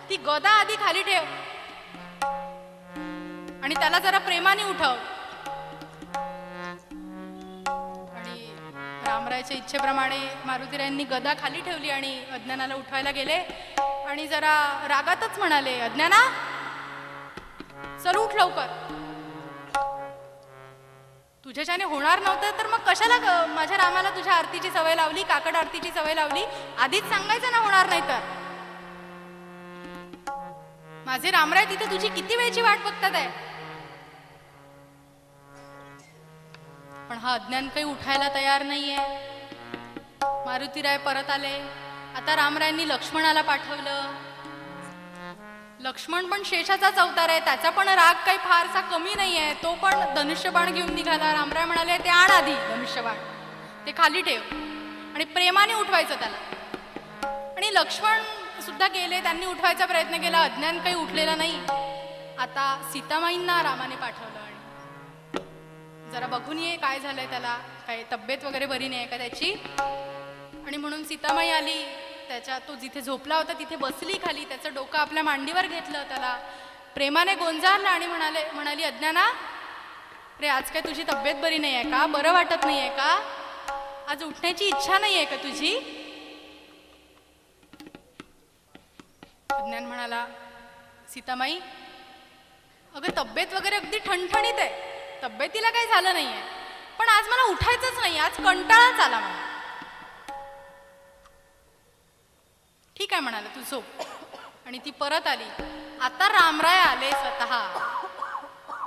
ती गदा आधी खाली ठेव आणि त्याला जरा प्रेमाने उठव. आणि रामरायच्या इच्छेप्रमाणे मारुतीरायांनी गदा खाली ठेवली आणि अज्ञानाला उठवायला गेले. आणि जरा रागातच म्हणाले, अज्ञाना चल उठ लवकर. तुझ्याच्याने होणार नव्हतं तर मग कशाला माझ्या रामाला तुझ्या आरतीची सवय लावली, काकड आरतीची सवय लावली? आधीच सांगायचं ना होणार नाही तर. माझे रामराय तिथे तुझी किती वेळची वाट बघतात आहे. पण हा अज्ञान काही उठायला तयार नाहीये. मारुतीराय परत आले. आता रामरायांनी लक्ष्मणाला पाठवलं. लक्ष्मण पण शेषाचाच अवतार आहे, त्याचा पण राग काही फारसा कमी नाहीये. तो पण धनुष्यबाण घेऊन निघाला. रामराय म्हणाले, ते आण आधी धनुष्यबाण, ते खाली ठेव आणि प्रेमाने उठवायचं त्याला. आणि लक्ष्मण सुद्धा गेले, त्यांनी उठवायचा प्रयत्न केला. अज्ञान काही उठलेला नाही. आता सीतामाईंना रामाने पाठवलं आणि जरा बघून ये काय झालंय त्याला, काही तब्येत वगैरे बरी नाही आहे का त्याची. आणि म्हणून सीतामाई आली. त्याच्या तो जिथे झोपला होता तिथे बसली खाली, त्याचं डोकं आपल्या मांडीवर घेतलं, त्याला प्रेमाने गोंजारलं आणि म्हणाली, अज्ञाना रे आज काय तुझी तब्येत बरी नाही आहे का? बरं वाटत नाही आहे का? आज उठण्याची इच्छा नाही आहे का तुझी? अज्ञान म्हणाला, सीतामाई अगं तब्येत वगैरे अगदी ठणठणीत आहे, तब्येतीला काही झालं नाहीये, पण आज मला उठायचंच नाही, आज कंटाळाच आला मला. ठीक आहे म्हणाला, तू झोप. आणि ती परत आली. आता रामराय आले स्वतः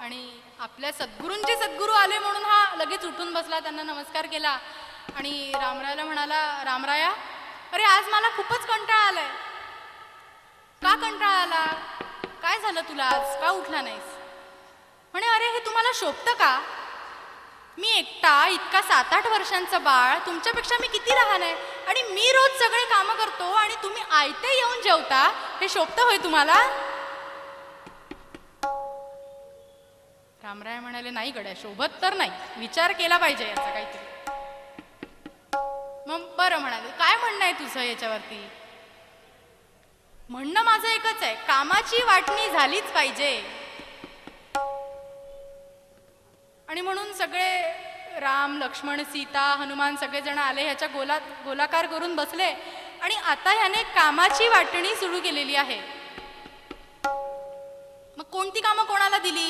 आणि आपल्या सद्गुरूंचे सद्गुरू आले म्हणून हा लगेच उठून बसला, त्यांना नमस्कार केला आणि रामरायाला म्हणाला, रामराया अरे आज मला खूपच कंटाळा आलाय. का कंटाळा आला? काय झालं तुला, आज का उठला नाहीस? म्हणे, अरे हे तुम्हाला शोभतं का? मी एकटा इतका 7-8 वर्षांचा बाळ, तुमच्यापेक्षा मी किती लहान आहे आणि मी रोज सगळे कामं करतो आणि तुम्ही आयते येऊन जेवता, हे शोभतं होय तुम्हाला? रामराय म्हणाले, नाही गड्या, शोभत तर नाही, विचार केला पाहिजे याचा काहीतरी. मग बरं म्हणाले, काय म्हणणं आहे तुझं याच्यावरती? म्हणणं माझं एकच आहे, कामाची वाटणी झालीच पाहिजे. आणि म्हणून सगळे राम, लक्ष्मण, सीता, हनुमान सगळेजण आले, ह्याच्या गोलाकार करून बसले आणि आता ह्याने कामाची वाटणी सुरू केलेली आहे. मग कोणती कामं कोणाला दिली?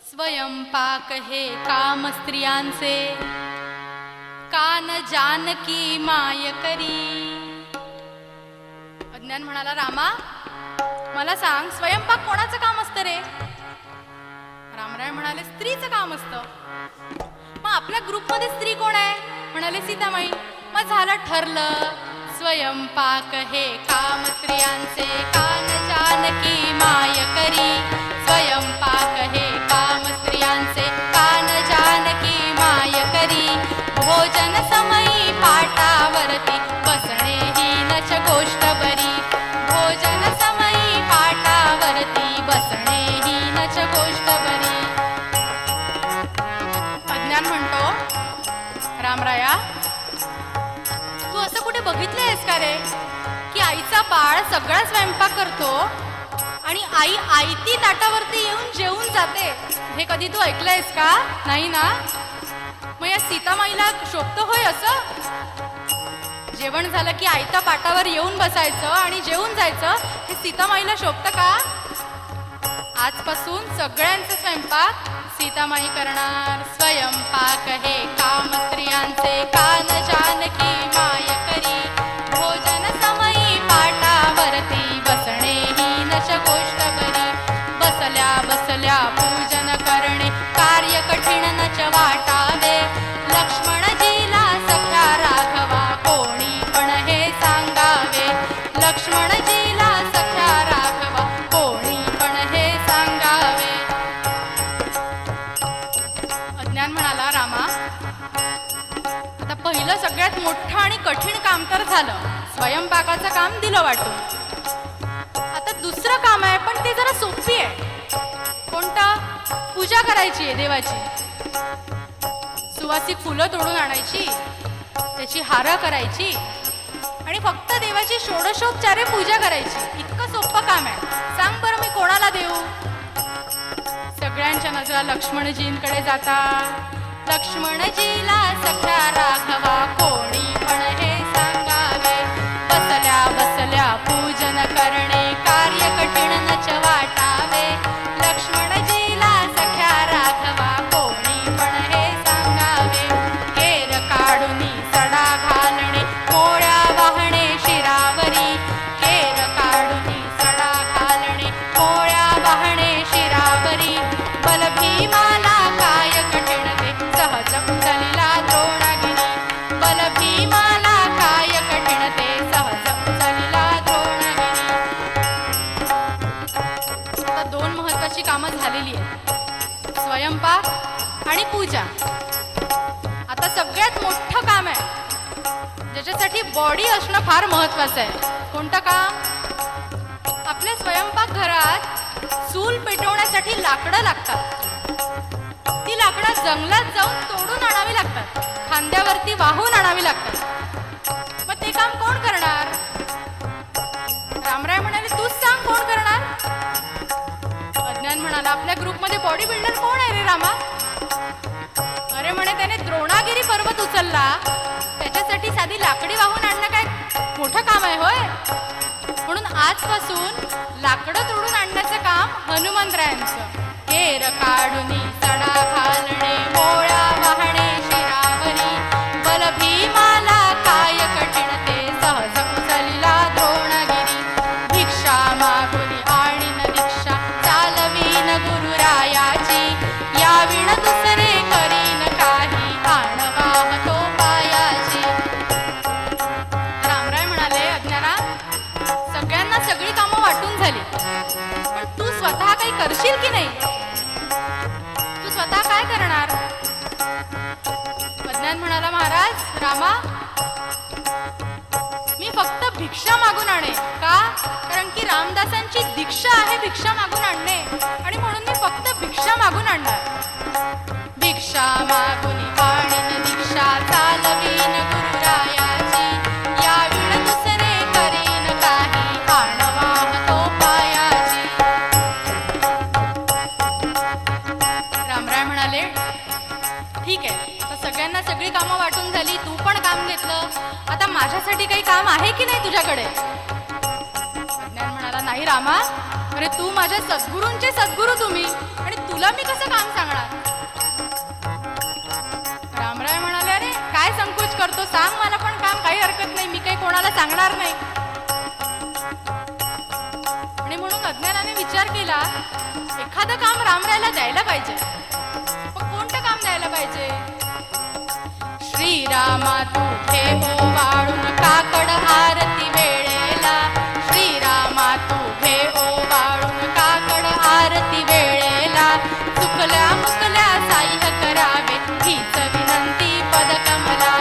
स्वयंपाक हे काम स्त्रियांचे, कान जानकी माय करी. अज्ञान म्हणाला, रामा मला सांग, स्वयंपाक कोणाचं काम असतं रे? रामराय म्हणाले, स्त्रीचं काम असतं. मग आपल्या ग्रुपमध्ये स्त्री कोण आहे? म्हणाले, सीतामाई. मग झालं, ठरलं, स्वयंपाक हे काम स्त्रियांचे, कान जानकी माय करी. स्वयंपाक हे काम स्त्रियांचे, कान जानकी माय करी. भोजन समयी पाटावरती, बसणे ही नच गोष्ट बरी. भोजन समयी पाटावरती, बसणे ही नच गोष्ट बरी. अज्ञान म्हणतो, रामराया तू असं कुठे बघितलंयस का रे की आईचा बाळ सगळा स्वयंपाक करतो आणि आई आयती ताटावरती येऊन जेवून जाते? हे कधी तू ऐकलंयस का? नाही ना? मग या सीतामाईला शोभतं होय असं? जेवण झालं की आयता पाटावर येऊन बसायचं आणि जेवून जायचं, हे सीतामाईला शोभतं का? आजपासून सगळ्यांचा स्वयंपाक सीतामाई करणार. स्वयंपाक हे काम स्त्रियांचे, कान जानकी माय करी. भोजन समयी पाटावरती, बसणे ही नश गोष्ट बरी. बसल्या बसल्या पूजन करणे, कार्य कठीण नच वाटावे. लक्ष्मणजीला सख्या राघवा, कोणी पण हे सांगावे. लक्ष्मणजीला सख्या राघवा, कोणी पण हे सांगावे. अज्ञान म्हणाला, रामा आता पहिलं सगळ्यात मोठं आणि कठीण काम तर झालं, स्वयंपाकाचं काम दिलं वाटून. आता दुसरं काम आहे, पण ते जरा सोपी आहे. कोणतं? पूजा करायची आहे देवाची. सुवासिक फुलं तोडून आणायची, त्याची हारं करायची आणि फक्त देवाची षोडशोपचारे पूजा करायची. इतकं सोपं काम आहे. सांग बरं मी कोणाला देऊ? सगळ्यांच्या नजरा लक्ष्मणजींकडे जातात. लक्ष्मणजीला सख्या राघवा, कोणी पण हे सांगावे. बसल्या बसल्या पूजन करणे कार्य कठीण नच वाटावे लक्ष्मणजीला सख्या राघवा कोणी पण हे सांगावे केर काढुनी सडा घालणे मोळ्या वाहणे शिरावरी केर काढुनी सडा घालणे मोळ्या वाहणे शिरावरी बल भीमाला काय कठीण ते सहज उचलिला द्रोणागिरी बल भीमाला काय कठीण ते सहज उचलिला द्रोणागिरी. आता दोन महत्वाची कामं झालेली आहेत, स्वयंपाक आणि पूजा. आता सगळ्यात मोठं काम आहे ज्याच्यासाठी बॉडी असणं फार महत्वाचं आहे. कोणतं काम? आपल्या स्वयंपाक घरात चूल पेटवण्यासाठी लाकडं लागतात. ती लाकडं जंगलात जाऊन तोडून आणावी लागतात, खांद्यावरती वाहून आणावी लागतात. मग ते काम कोण करणार? रामराय म्हणाले तूच सांग कोण करणार. अज्ञान म्हणाला आपल्या ग्रुपमध्ये बॉडी बिल्डर कोण आहे रे रामा? अरे म्हणे त्याने द्रोणागिरी पर्वत उचलला, त्याच्यासाठी साधी लाकडी वाहून आणणं काय मोठं काम आहे होय? म्हणून आजपासून लाकडं तोडून आणण्याचं काम हनुमंतरायांचं. केर काढुनी सडा घालणे मोळ्या वाहणे शिरावरी बल भीमाला काय कठीण ते सहज उचलिला द्रोणागिरी भिक्षा मागुनी आणीन दीक्षा चालवीन गुरुरायाची याविण दुसरे करीन काही आणवा तो पायाची. रामराय म्हणाले अज्ञाना सगळ्यांना सगळी कामं वाटून झाली, पण तू स्वतः काही करशील की नाही? तू स्वतः काय करणार? अज्ञान म्हणाला महाराज रामा मी फक्त भिक्षा मागून आणेन. का? कारण की रामदासांची दीक्षा आहे भिक्षा मागून आणणे, आणि म्हणून मी फक्त भिक्षा मागून आणणार. भिक्षा मागुनी आणीन दीक्षा चालवीन गुरुरायाची याविण दुसरे करीन काही आणवा तो पायाची. रामराय म्हणाले ठीक आहे, आता सगळ्यांना सगळी कामं वाटून झाली, तू पण काम घेतलं, आता माझ्यासाठी काही काम आहे की नाही तुझ्याकडे? अज्ञान म्हणाला नाही रामा, अरे तू माझ्या सद्गुरूंचे सद्गुरू तुम्ही, आणि तुला मी कसं काम सांगणार? रामराय म्हणाले अरे काय संकोच करतो, सांग मला पण काम, काही हरकत नाही, मी काही कोणाला सांगणार नाही. आणि म्हणून अज्ञानाने विचार केला एखादं काम रामरायला द्यायला पाहिजे. मग कोणतं काम द्यायला पाहिजे? श्रीरामा तू घे ओवाळून काकड आरती वेळेला श्रीरामा तू घे ओवाळून काकड आरती वेळेला चुकल्या मुकल्या साह्य करावे हीच विनंती पदकमला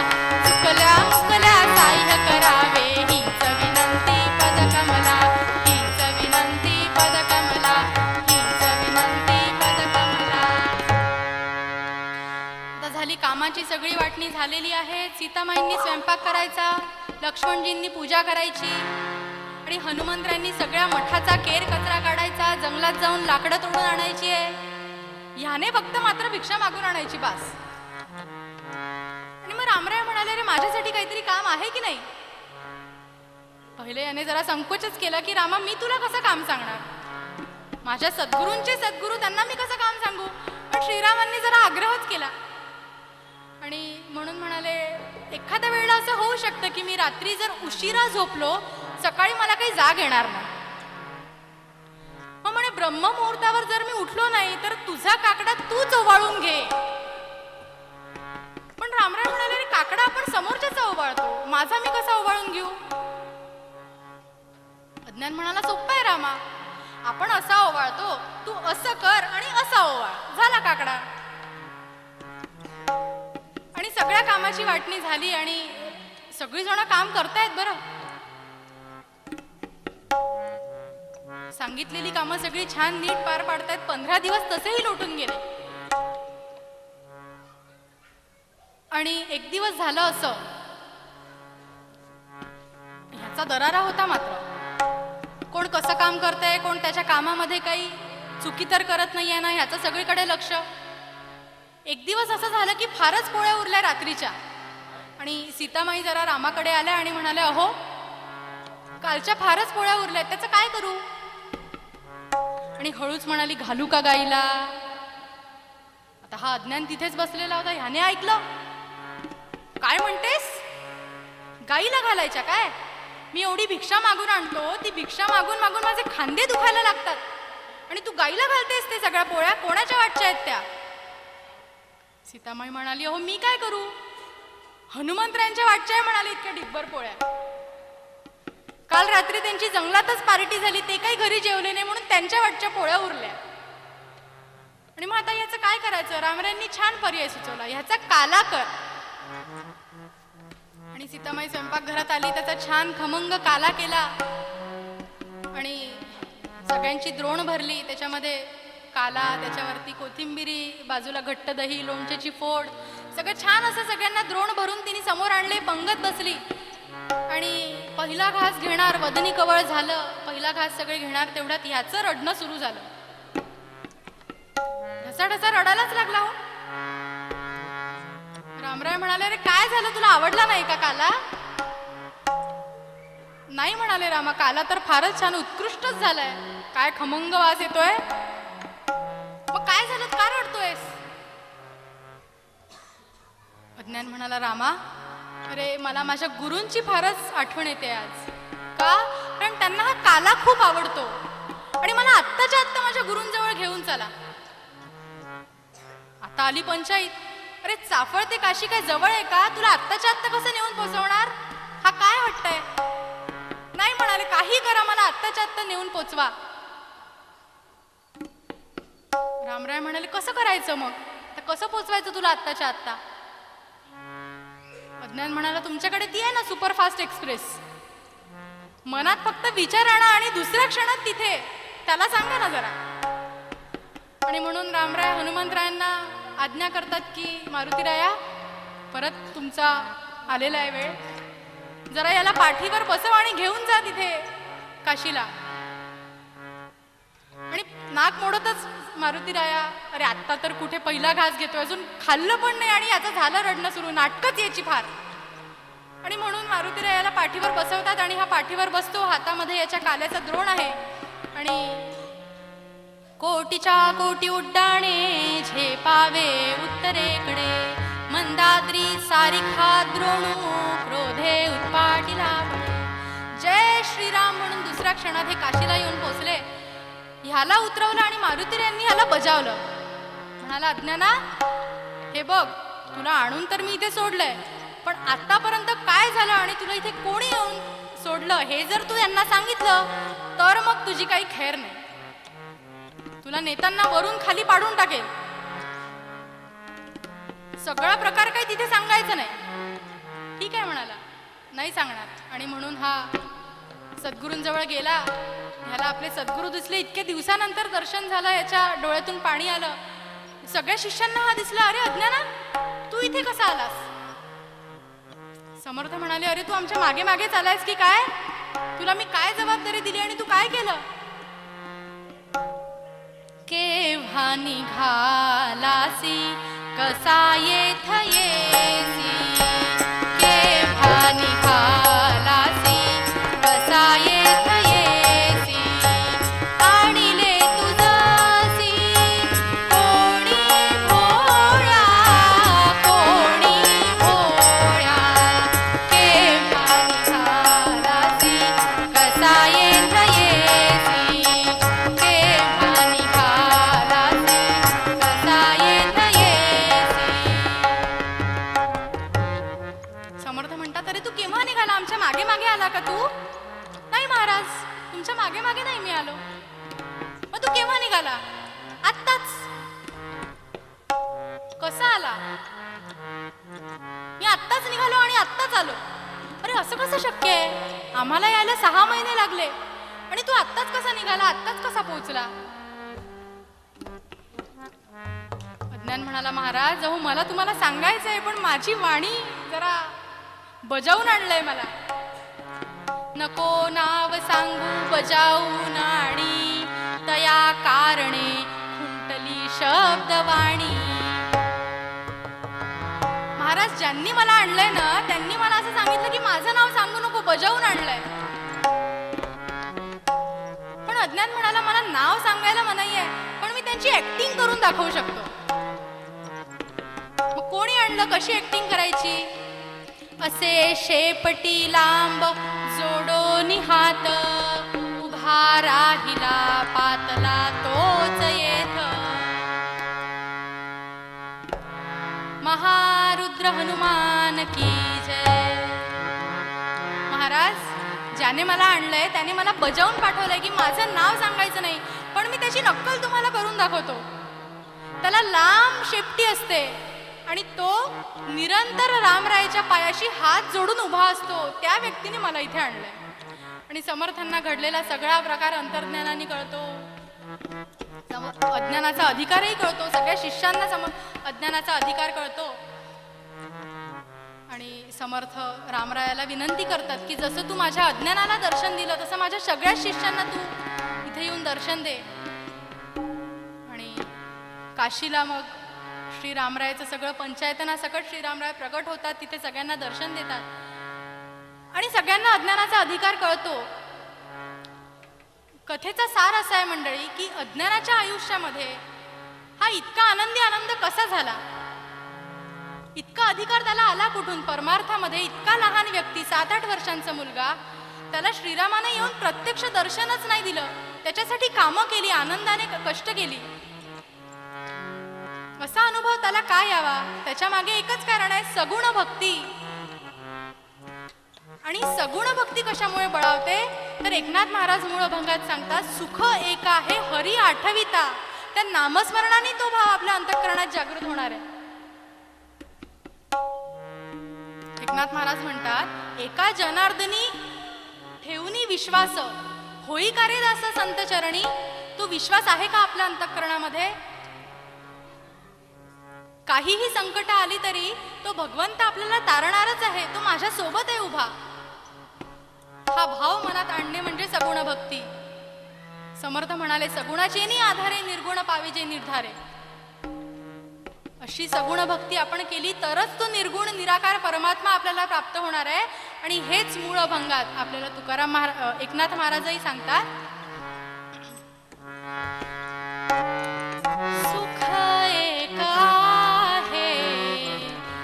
चुकल्या मुकल्या साह्य करावे हीच विनंती पदकमला हीच विनंती पदकमला हीच विनंती पदकमला. आता झाली कामाची सगळी वाटणी झालेली आहे. सीतामाईंनी स्वयंपाक करायचा, लक्ष्मणजींनी पूजा करायची, आणि हनुमंतरायांनी सगळ्या मठाचा केर कचरा काढायचा, जंगलात जाऊन लाकडं तोडून आणायची आहे. ह्याने फक्त मात्र भिक्षा मागून आणायची बास. आणि मग रामराय म्हणाले रे माझ्यासाठी काहीतरी काम आहे की नाही? पहिले याने जरा संकोचच केला की रामा मी तुला कसं काम सांगणार, माझ्या सद्गुरूंचे सद्गुरू त्यांना मी कसं काम सांगू. पण श्रीरामांनी जरा आग्रहच केला, आणि म्हणून म्हणाले एखाद्या वेळेला असं होऊ शकतं की मी रात्री जर उशिरा झोपलो, सकाळी मला काही जाग येणार नाही. मग म्हणे ब्रह्ममुहूर्तावर जर मी उठलो नाही तर तुझा काकडा तूच ओवाळून घे. पण रामराय म्हणाले अरे काकडा आपण समोरच्याचा ओवाळतो, माझा मी कसा ओवाळून घेऊ? अज्ञान म्हणाला सोप्पा आहे रामा, आपण असा ओवाळतो, तू असं कर आणि असा ओवाळ, झाला काकडा. आणि सगळ्या कामाची वाटणी झाली आणि सगळी जण काम करतायत. बरं सांगितलेली कामं सगळी छान नीट पार पाडतायत. 15 दिवस तसेही लोटून गेले. आणि एक दिवस झालं असं, ह्याचा दरारा होता. मात्र कोण कसं काम करतंय, कोण त्याच्या कामामध्ये काही चुकी तर करत नाहीये ना, ह्याचं सगळीकडे लक्ष. एक दिवस असं झालं की फारच पोळ्या उरल्या रात्रीच्या, आणि सीतामाई जरा रामाकडे आल्या आणि म्हणाले अहो कालच्या फारच पोळ्या उरल्यात, त्याचं काय करू? आणि हळूच म्हणाली, घालू का गाईला? आता हा अज्ञान तिथेच बसलेला होता, ह्याने ऐकलं. काय म्हणतेस? गाईला घालायच्या काय? मी एवढी भिक्षा मागून आणतो, ती भिक्षा मागून मागून माझे खांदे दुखायला लागतात, आणि तू गाईला घालतेस ते सगळ्या पोळ्या? कोणाच्या वाटच्या आहेत त्या? सीतामाई म्हणाली, अहो मी काय करू? हनुमंतरायांच्या वाटच्या आहे म्हणाले, इतक्या डिब्बर पोळ्या. काल रात्री त्यांची जंगलातच पार्टी झाली, ते काही घरी जेवले नाही म्हणून त्यांच्या वाटच्या पोळ्या उरल्या. आणि मग आता ह्याचं काय करायचं? रामरायांनी छान पर्याय सुचवला, ह्याचा काला कर. आणि सीतामाई स्वयंपाकघरात आली, त्याचा छान खमंग काला केला आणि सगळ्यांची द्रोण भरली. त्याच्यामध्ये काला, त्याच्यावरती कोथिंबिरी, बाजूला घट्ट दही, लोणच्याची फोड, सगळं छान असं सगळ्यांना द्रोण भरून तिने समोर आणले. पंगत बसली आणि पहिला घास घेणार, वदनी कवळ झालं. पहिला घास सगळे घेणार, तेवढ्यात ह्याचं रडणं सुरू झालं. ढसा रडायलाच लागला. हो, रामराय म्हणाले, अरे काय झालं, तुला आवडला नाही का काला? नाही म्हणाले रामा, काला तर फारच छान, उत्कृष्टच झालाय. काय खमंग वास येतोय. मग काय झालं, का रडतोयस? अज्ञान म्हणाला, रामा अरे मला माझ्या गुरूंची फारच आठवण येते आज. का? कारण त्यांना हा काला खूप आवडतो आणि मला आत्ताच्या आत्ता माझ्या गुरूंजवळ घेऊन चला. आता आली पंचायत. अरे चाफळ ते काशी काय जवळ आहे का? तुला आत्ताच्या आत्ता कसं नेऊन पोचवणार? हा काय वाटतंय? नाही म्हणाले, काही करा, मला आत्ताच्या आत्ता नेऊन पोचवा. रामराय म्हणाले, कसं करायचं मग? तर कसं पोचवायचं तुला आत्ताच्या आत्ता? अज्ञान म्हणाला, तुमच्याकडे ती आहे ना सुपरफास्ट एक्सप्रेस. मनात फक्त विचार आणा आणि दुसऱ्या क्षणात तिथे. त्याला सांगा ना जरा. आणि म्हणून रामराय हनुमंतरायांना आज्ञा करतात की मारुतीराया, परत तुमचा आलेला आहे वेळ, जरा याला पाठीवर बसव आणि घेऊन जा तिथे काशीला. आणि नाक मोडतच मारुतीराया, अरे आत्ता तर कुठे पहिला घास घेतोय, अजून खाल्लं पण नाही आणि याचं झालं रडणं सुरू, नाटकच याची फार. आणि म्हणून मारुतीरायाला पाठीवर बसवतात आणि हा पाठीवर बसतो. हातामध्ये याच्या काल्याचा द्रोण आहे आणि कोटीच्या कोटी उड्डाणे झेपावे उत्तरेकडे, मंदाद्री सारिखा द्रोणू क्रोधे उत्पाटिला. जय श्रीराम म्हणून दुसऱ्या क्षणात हे काशीला येऊन पोचले. ह्याला उतरवलं आणि मारुतीरायांनी ह्याला बजावलं. म्हणाला, अज्ञाना हे बघ, तुला आणून तर मी इथे सोडलंय, पण आतापर्यंत काय झालं आणि तुला इथे कोणी येऊन सोडलं हे जर तू यांना सांगितलं तर मग तुझी काही खैर नाही. तुला नेताना वरून खाली पाडून टाकेल. सगळा प्रकार काही तिथे सांगायचं नाही. ठीक आहे म्हणाला, नाही सांगणार. आणि म्हणून हा सद्गुरूंजवळ गेला. ह्याला आपले सद्गुरू दिसले. इतक्या दिवसानंतर दर्शन झालं, याच्या डोळ्यातून पाणी आलं. सगळ्या शिष्यांना हा दिसला. अरे अज्ञाना, तू इथे कसा आलास? समर्थ म्हणाले, अरे तू आमच्या मागे मागे चालायस की काय? तुला मी काय जबाबदारी दिली आणि तू काय केलं? केव्हा निघालासी कसा येथ येसी, केव्हा निघालासी कसा येथ येसी, आणिले तुझसी कोणी भोळ्या, कोणी भोळ्या. केव्हा निघालासी कसा येथ येसी, केव्हा निघालासी कसा येथ येसी. समर्थ म्हणतात, अरे तू केव्हा निघाला? आमच्या मागे मागे आला का तू? नाही महाराज, तुमच्या मागे मागे नाही मी आलो. मग तू केव्हा निघाला? आत्ताच. कसा आला? मी आत्ताच निघालो आणि आत्ताच आलो. अरे असं कसं शक्य आहे? आम्हाला यायला 6 महिने लागले आणि तू आत्ताच कसा निघाला, आत्ताच कसा पोहोचला? अज्ञान म्हणाला, महाराज अहो मला तुम्हाला सांगायचं आहे, पण माझी वाणी जरा बजावून आणलंय मला. नको नाव सांगू बजावून आणि तया कारणे खुंटली शब्दवाणी. महाराज ज्यांनी मला आणलंय ना त्यांनी मला असं सांगितलं की माझं नाव सांगू नको, बजावून आणलंय. अज्ञान म्हणाला मला नाव सांगायला मनाई आहे, पण मी त्यांची ऍक्टिंग करून दाखवू शकतो. मग कोणी आणलं, कशी ऍक्टिंग करायची? असे शेपटी लांब जोडोनी हात, उभा राहिला पातला तोच येथ. महारुद्र हनुमान की जय. महाराज, ज्याने मला आणलंय त्याने मला बजावून पाठवलंय की माझं नाव सांगायचं नाही, पण मी त्याची नक्कल तुम्हाला करून दाखवतो. त्याला लांब शेपटी असते आणि तो निरंतर रामरायाच्या पायाशी हात जोडून उभा असतो. त्या व्यक्तीने मला इथे आणलंय. आणि समर्थांना घडलेला सगळा प्रकार अंतर्ज्ञानाने कळतो, अज्ञानाचा अधिकारही कळतो, सगळ्या शिष्यांना अज्ञानाचा अधिकार कळतो. आणि समर्थ रामरायाला विनंती करतात की जसं तू माझ्या अज्ञानाला दर्शन दिलं तसं माझ्या सगळ्या शिष्यांना तू इथे येऊन दर्शन दे. आणि काशीला मग श्री रामरायाचं सगळं पंचायतना सकट श्रीरामराय प्रकट होतात, तिथे सगळ्यांना दर्शन देतात आणि सगळ्यांना अज्ञानाचा अधिकार कळतो. कथेचा सार असा आहे मंडळी की अज्ञानाच्या आयुष्यामध्ये हा इतका आनंदी आनंद कसा झाला, इतका अधिकार त्याला आला कुठून? परमार्थामध्ये इतका लहान व्यक्ती, 7-8 वर्षांचा मुलगा, त्याला श्रीरामाने येऊन प्रत्यक्ष दर्शनच नाही दिलं, त्याच्यासाठी कामं केली, आनंदाने कष्ट केली. असा अनुभव त्याला काय यावा? त्याच्या मागे एकच कारण आहे, सगुण भक्ती. आणि सगुण भक्ती कशामुळे बळावते? तर एकनाथ महाराज मूळ अभंगात सांगतात, सुख एक आहे हरी आठविता. त्या नामस्मरणाने तो भाव आपल्या अंतःकरणात जागृत होणार आहे. एकनाथ महाराज म्हणतात, एका जनार्दनी ठेवूनी विश्वास होई का रे दास संत चरणी. तो विश्वास आहे का आपल्या अंतःकरणामध्ये? काहीही संकट आली तरी तो भगवंत आपल्याला तारणारच आहे, तो माझ्या सोबत आहे उभा. हा भाव मनात आणणे म्हणजे सगुण भक्ती. समर्थ म्हणाले, सगुणाचे नी आधारे निर्गुण पाविजे निर्धारे. अशी सगुण भक्ती आपण केली तरच तो निर्गुण निराकार परमात्मा आपल्याला प्राप्त होणार आहे. आणि हेच मूळ अभंगात आपल्याला तुकाराम एकनाथ महाराजही सांगतात, सुख एक आहे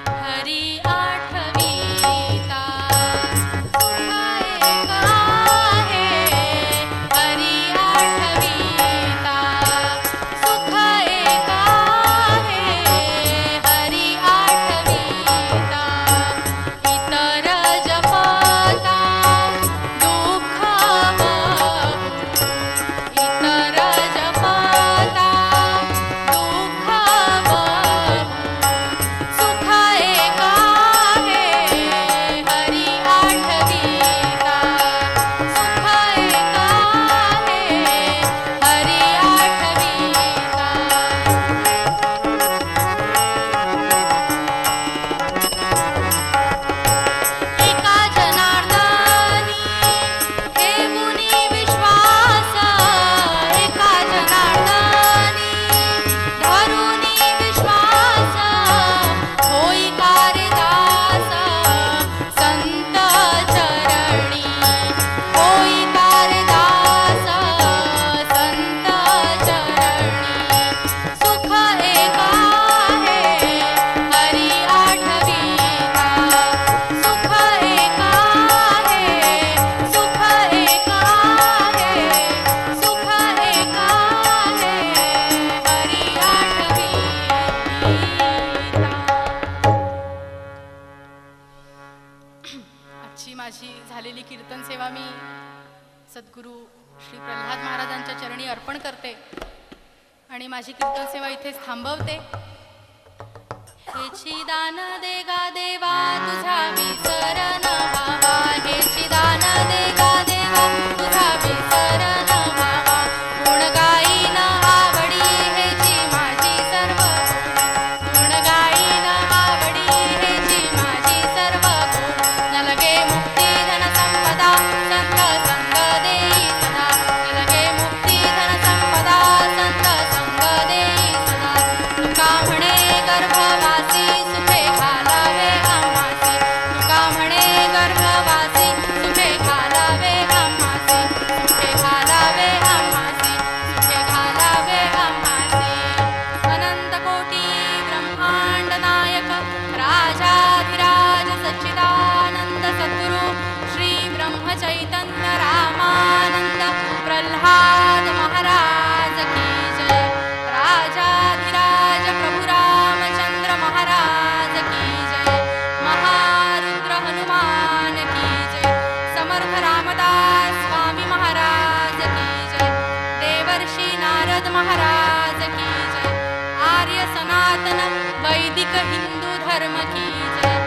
हरी आठविता. सुख एक आहे हरी आठविता. सुख एक आहे हरी आठविता. इतर जपता दुःख बहु. इतर जपता दुःख बहु. सुख एक आहे हरी आठविता. सुख एक आहे हरी आठविता. एका जनार्दनी ठेवूनी विश्वास. एका जनार्दनी धरूनी विश्वास. होई का रे दास संत चरणी. होई का रे दास संत चरणी. सुख एक आहे हरी आठविता. सुख एक आहे. सुख एक आहे. सुख एक आहे हरी आठविता. आजची माझी झालेली कीर्तन सेवा मी सद्गुरू श्री प्रल्हाद महाराजांच्या चरणी अर्पण करते आणि माझी कीर्तन सेवा इथेच थांबवते. हेची दान दे गा देवा तुझा विसरण व्हावा. हेची दान दे गा देवा तुझा विसरण व्हावा. गुण गाईन आवडी हेची माझी सर्व गुण. गुण गाईन आवडी हेची माझी सर्व गुण. नलगे मुक्ती धन संपदा संत संग देई सदा. नलगे मुक्ती धन संपदा संत संग देई सदा. तुका म्हणे गर्भवासी सुखे घालावे आम्हासी. तुका म्हणे गर्भवासी सुखे घालावे आम्हासी. सुखे चैतन्य रामानंद प्रल्हाद महाराज की जय, राजाधिराज प्रभु रामचंद्र महाराज की जय, महारुद्र हनुमान की जय, समर्थ रामदास स्वामी महाराज की जय, देवर्षि नारद महाराज की जय, आर्य सनातन वैदिक हिंदू धर्म की जय.